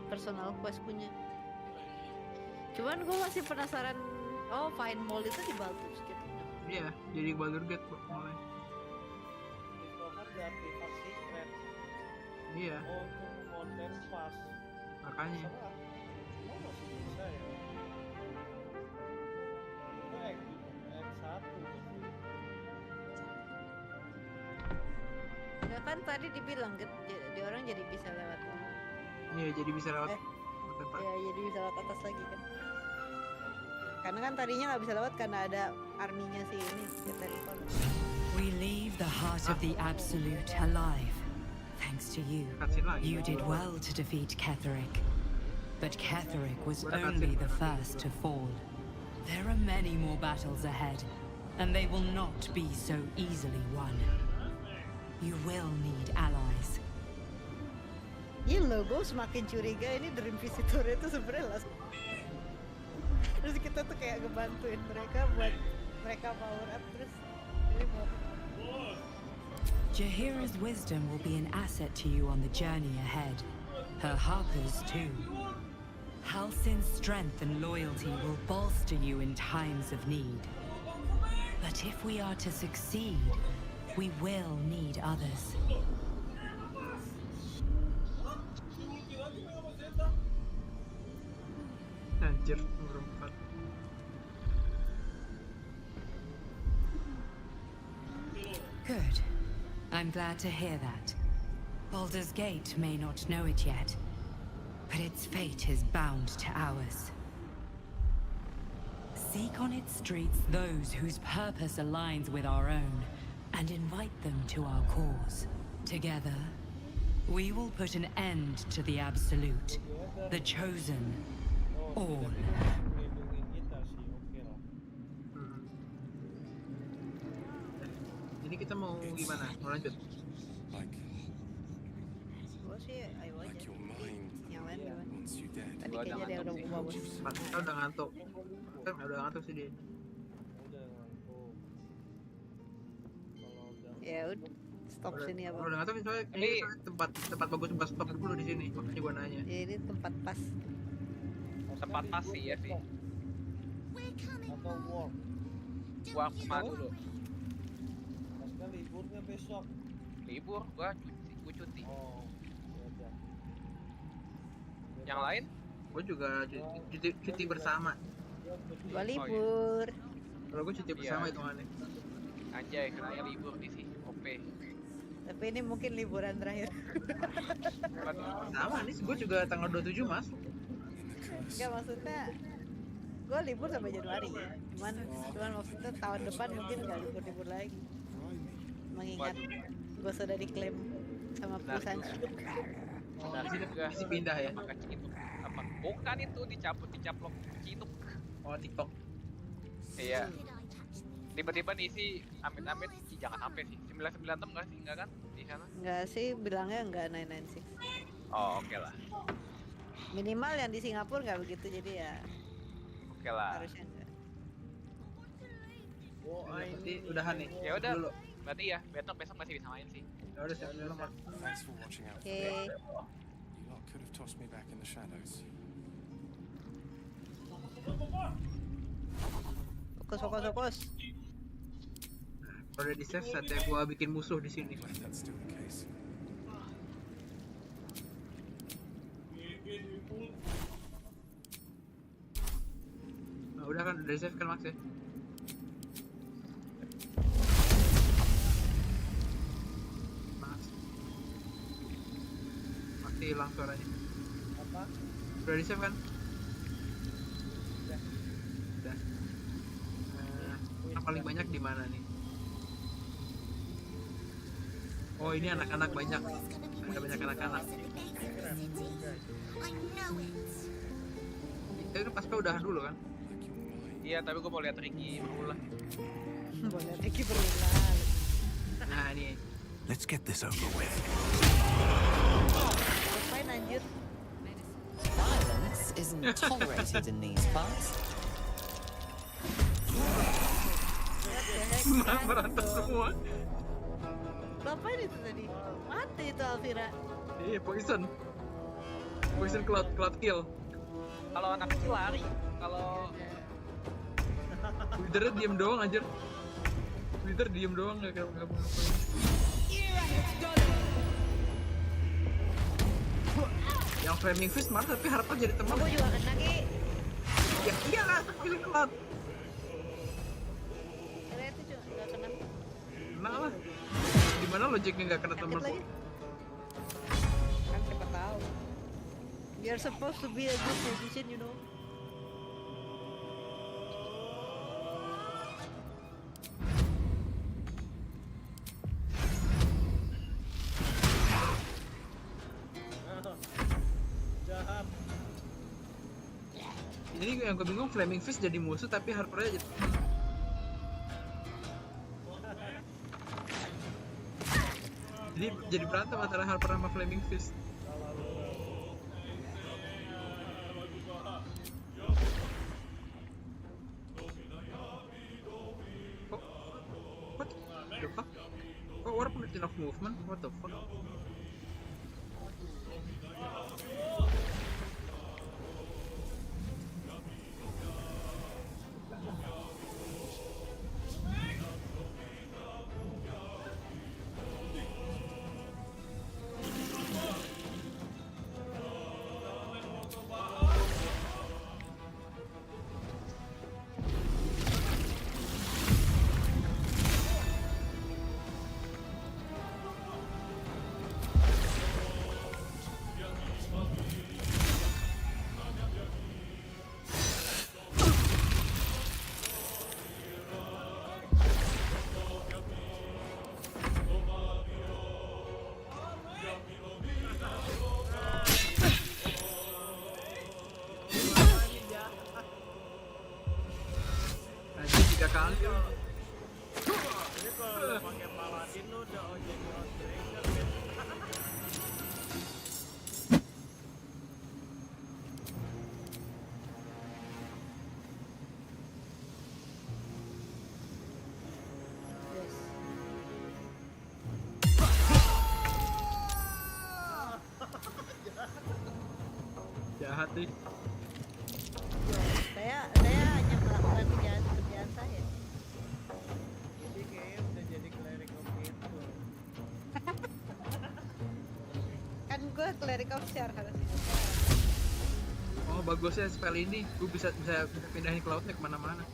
personal quest punya. Cuman gue masih penasaran. Oh, find mall itu di Baldur gitu. Iya, jadi Baldur Gate mulai. Discover the artifact secret. Iya. Oh, itu modern pass. Makanya. Oh, masih bisa ya. Itu X1. Ya kan tadi dibilang di orang jadi bisa lewat. Iya, jadi bisa lewat. Ya, jadi bisa lewat atas lagi kan. Karena kan tadinya nggak bisa lewat karena ada arminya si ini, si telepon. We leave the heart of the Absolute alive. Thanks to you. You did well to defeat Ketheric. But Ketheric was only the first to fall. There are many more battles ahead, and they will not be so easily won. You will need allies. Gila, gue semakin curiga ini Dream Visitor itu sebenarnya terus kita tuh kayak ngebantuin mereka buat mereka power up terus ini mau. Jaheira's wisdom will be an asset to you on the journey ahead. Her harpers too. Halsin's strength and loyalty will bolster you in times of need. But if we are to succeed, we will need others. Anjir, nomor 4. Good. I'm glad to hear that. Baldur's Gate may not know it yet, but its fate is bound to ours. Seek on its streets those whose purpose aligns with our own, and invite them to our cause. Together, we will put an end to the Absolute, the Chosen, all. Ini kita mau gimana? Mau lanjut? Gue sih ayo aja. Yang lain gimana? Tadi Gua kayaknya dia udah bagus. Kita udah ngantuk. Udah ngantuk sih dia. Ya udah, stop sini apa? Udah ngantuk soalnya ini tempat bagus buat stop dulu di sini. Makanya gua nanya. Ya, ini tempat pas. Tempat pas sih ya sih. Atau work. Gua kemana dulu? Pasca liburnya besok. Libur, gua cuti. Oh, ya. Yang lain? Gua juga cuti bersama. Gua libur. Kalau gua cuti bersama itu aneh. Anjay, kenanya libur nih sih. OP. Tapi ini mungkin liburan terakhir. Sama nih, gua juga tanggal 27 masuk. Enggak, maksudnya gue libur sampai Januari ya. Cuman maksudnya tahun depan mungkin nggak libur lagi. Mengingat gue sudah diklaim sama perusahaan. Nah, Isi pindah ya. Maka Cituk. Apa? Bukan itu dicaplok Cituk. Oh, TikTok. Iya. Tiba-tiba diisi amit-amit jangan sampai sih. 996 enggak sih? Enggak kan di sana? Enggak sih, bilangnya enggak 996. Oh, oke lah. Minimal yang di Singapura nggak begitu, jadi ya oke lah. harusnya enggak. Oh, ini udahan nih. Ya udah. Dulu. Berarti ya besok masih bisa main sih. Ya udah, siap dulu. Thanks for watching out. Oke. You lot could have tossed me back in the shadows. Fokus. Kalau udah di save, saatnya gua bikin musuh di sini. That's still the case. Nah, udah kan, udah di save kan Max ya? Max. Mati hilang suaranya. Apa? Udah di save kan? Udah. Yang paling banyak di mana nih? Oh, ini anak-anak banyak. Ada banyak anak-anak. Itu pasca udah dulu kan? Iya, tapi gue mau lihat Ricky berulang. Mau lihat Ricky berulang. Nah, ini. Let's get this over with. Ngapain anjir? Violence isn't tolerated in these parts. Berantem semua. Ngapain itu tadi? Mati itu Alvira. Iya, poison. Poison cloud kill. Kalau anak kecil lari, kalau Withernya diem doang anjir. Wither diem doang nggak ngapain. Yang flaming fist marah tapi harapnya jadi teman. Aku juga kena ki. Ya iyalah, poison cloud. Kira itu juga nggak kena. Kena lah. Gimana logiknya nggak kena teman? Lagi. Kan siapa tahu. You're supposed to be a good position, you know. Jahat. Ini yang gue bingung, flaming fist jadi musuh tapi harpernya jadi teman. Jadi berantem antara Harper sama Flaming Fist. What the fuck? Oh, what happened enough movement? What the fuck? Kali ini kalau pakai paladin lu udah jadi outbreaker kan. jahat nih. Saya hanya melakukan kerjaan saya. Jadi kayaknya udah jadi cleric of nature. Kan gue cleric of share harusnya. Oh bagusnya spell ini, gue bisa pindahin cloudnya kemana-mana.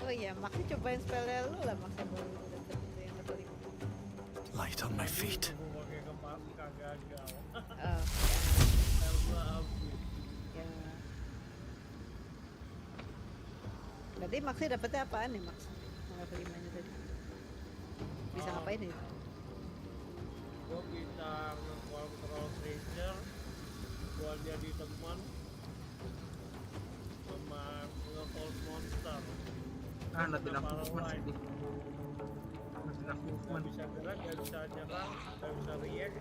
Oh iya, makanya cobain spellnya lu lah, makanya baru dapet yang level 5. Light on my feet. Gue pakai kemas gagal. Oh. Elba habis. Ya. Berarti maksudnya dapetnya apaan nih Max? Level 5 nya tadi. Bisa ngapain ya? Gue bisa nge-control creature, gue jadi teman, sama nge-hold monster. Not enough movement sih. Not enough Gak movement. bisa gerak, gak bisa nyerang, gak bisa react.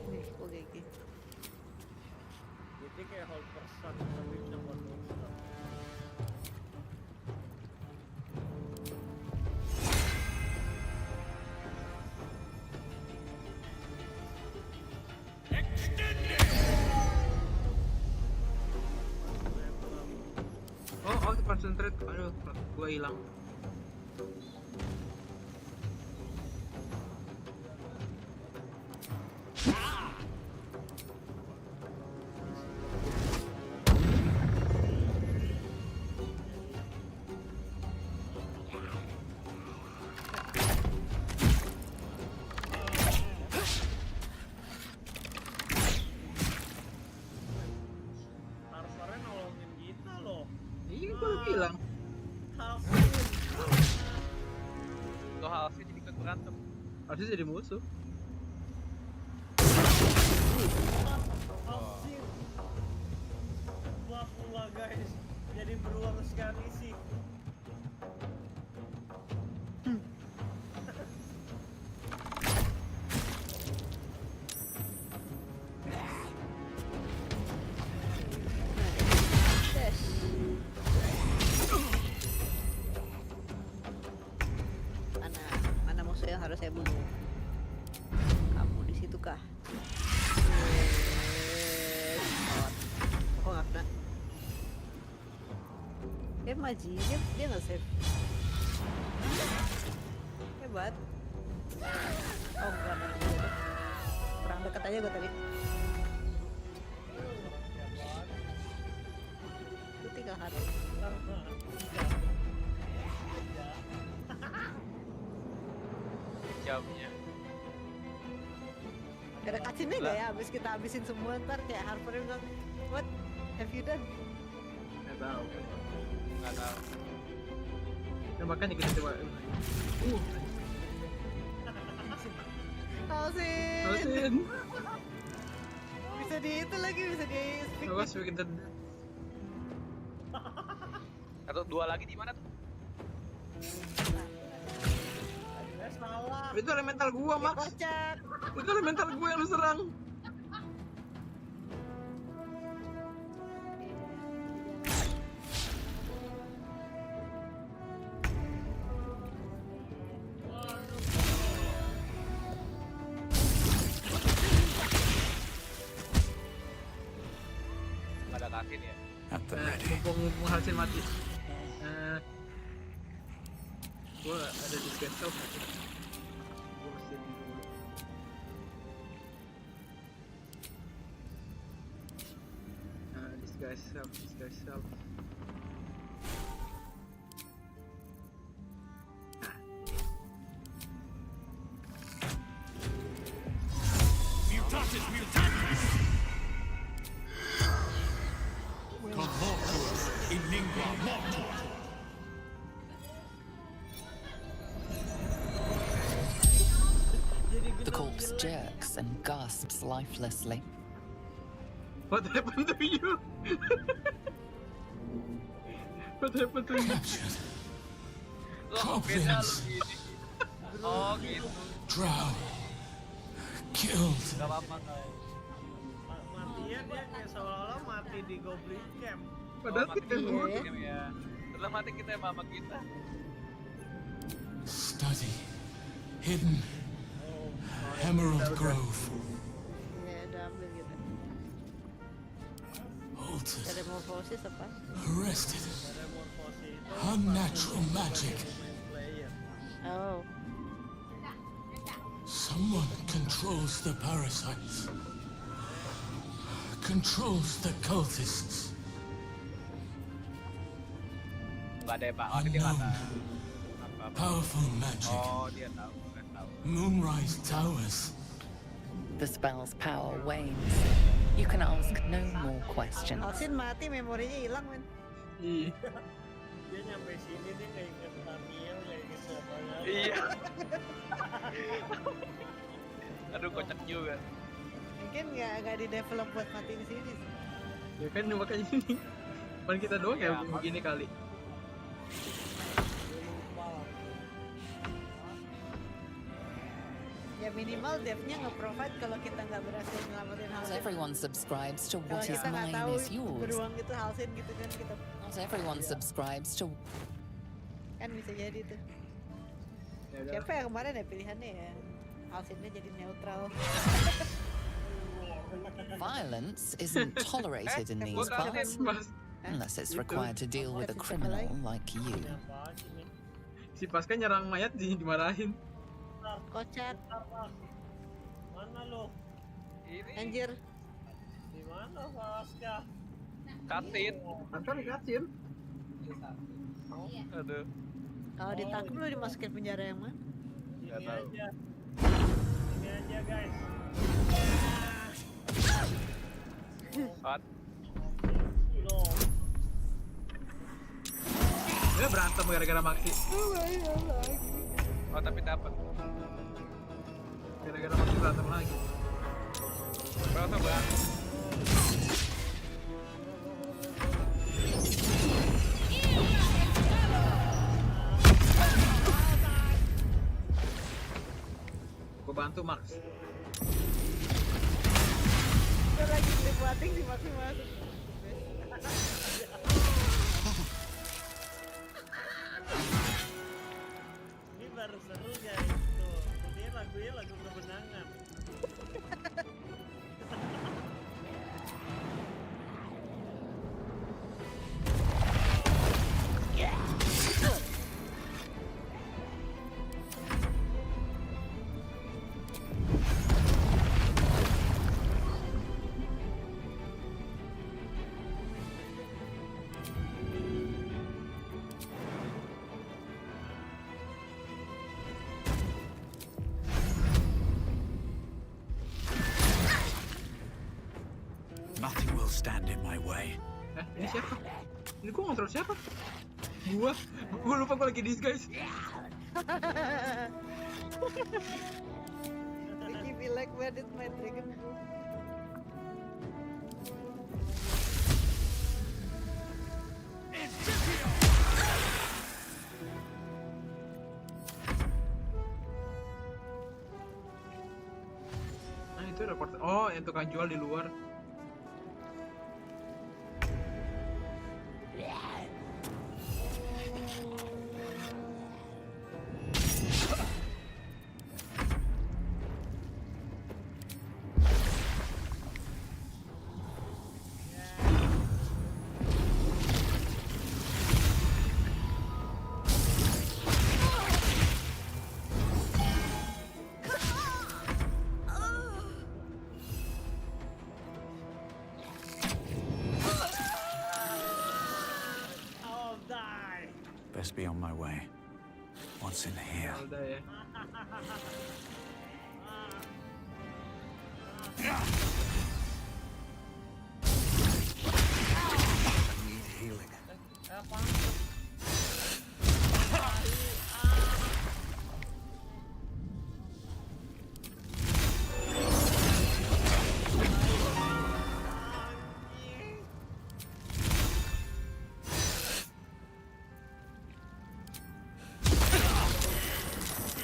Nih, oke gitu. Jadi kayak hold person, tapi bisa buat monster. Oh, concentrate. Aduh, gua hilang. Harpernya nolongin kita loh. Iya, gua bilang. Tuh halsnya jadi ikut berantem. Harusnya jadi musuh. Halsir. Wah pula guys, jadi beruang sekali sih. Mana musuh yang harus saya bunuh? Kamu di situ kah? Aku nggak kena. Dia maji, dia nggak save. Hebat. Oh enggak, kurang dekat aja gue tadi. Itu 3 hari. Jamnya. Ada cutscene nggak ya? Abis kita habisin semua ntar kayak Harper bilang, what have you done? Nggak tahu. Nggak tahu. Ya makanya kita coba. Halsin. Bisa di itu lagi, bisa di speak. Awas bikin denda. Atau 2 lagi di mana tuh? Salah. Itu elemental gua, Max. Kocak. Itu elemental gua yang lu serang. Nggak ada kakin ya. Mumpung Halsin mati. Gua ada di cancel. Gua mesti di dulu. Disguise self. Mutatis mutatis! Convultus in lingua mortua! The corpse jerks and gasps lifelessly. What happened to you? What happened to you? Loh, beda lu gini. Oh gitu. Drown. Killed. Gak apa-apa. Matinya dia kayak seolah-olah mati di Goblin Camp. Padahal mati kita di bunuh. game ya. Setelah mati kita sama mama kita. Study. Hidden. Emerald Grove. Ya udah ambil gitu. Altered. Ada morfosis apa? Arrested. Unnatural magic. Oh. Someone controls the parasites. Controls the cultists. Gak ada ya Pak. Oh dia nggak tahu. Apa-apa. Powerful magic. Oh dia tahu. Nggak tahu. Moonrise Towers. The spell's power wanes. You can ask no more questions. Halsin mati, memorinya hilang, men. Iya. Dia nyampe sini dia kayak inget Tamiel, kayak inget siapanya. Iya. Aduh kocak juga. Mungkin nggak di develop buat mati di sini sih. Ya kan makanya ini. Paling kita doang ya begini kali. Ya minimal devnya nge-provide kalau kita nggak berhasil nyelamatin Not Halsin. everyone subscribes to Kalau what is kita nggak mine tahu is yours. beruang gitu Halsin gitu kan kita Not everyone subscribes to. kan bisa jadi tuh. Ya udah. Siapa yang kemarin ya pilihannya ya? Halsinnya jadi neutral. Violence isn't tolerated in these parts, unless it's required to deal with a criminal like you. Si Pasca nyerang mayat dimarahin. Kocak. Mana lo? Ini Anjir. Di mana Pasca? katin. Kan dikatin. Aduh. Kalau ditangkap lu dimasukin penjara yang mana? Gak tahu. Ini aja guys. Hot. Dia berantem gara-gara Maxi. Oh tapi dapat. Gara-gara Maxi berantem lagi. Berapa bang? Gue bantu Max. Gue lagi dibuatin si masing-masing. Ini baru seru guys. Tuh, ini lagunya lagu kemenangan. Nothing will stand in my way. Ini siapa? Ini gua ngontrol siapa? Gua lupa gua lagi disguise. Vicky be like, where did my dragon go? Nah itu ada portal. Oh, yang tukang jual di luar. Best be on my way. What's in here? Udah ya. I need healing.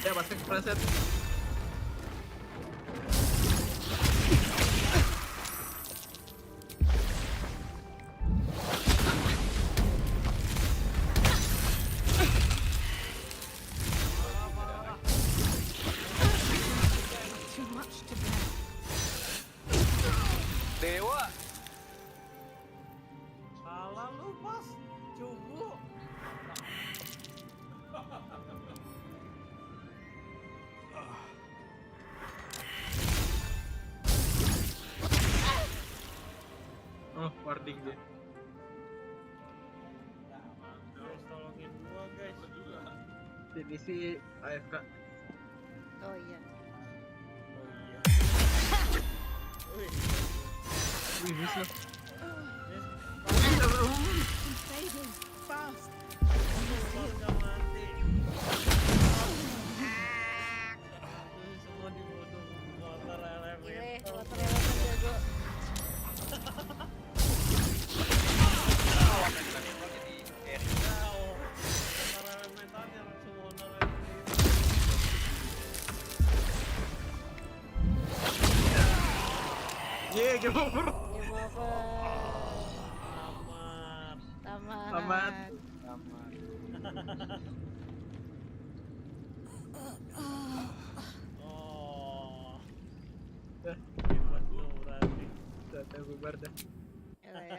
Ya pasti kepleset. Too much to bear. Dewa. Salah lu bos, cubu. Oh, warding dia. Guys, tolongin gua guys. Jadi si AFK. Oh iya. Wih, Wih, bisa. Fading fast. warga mati. Semua dibunuh water elemental. Water elemental jago. Water elemental nyerang semua water elemental. Yeay, game over. Game over. Tamat. Tamat. Tamat. Oh. Hebat tuh berarti. Udah bubar dah.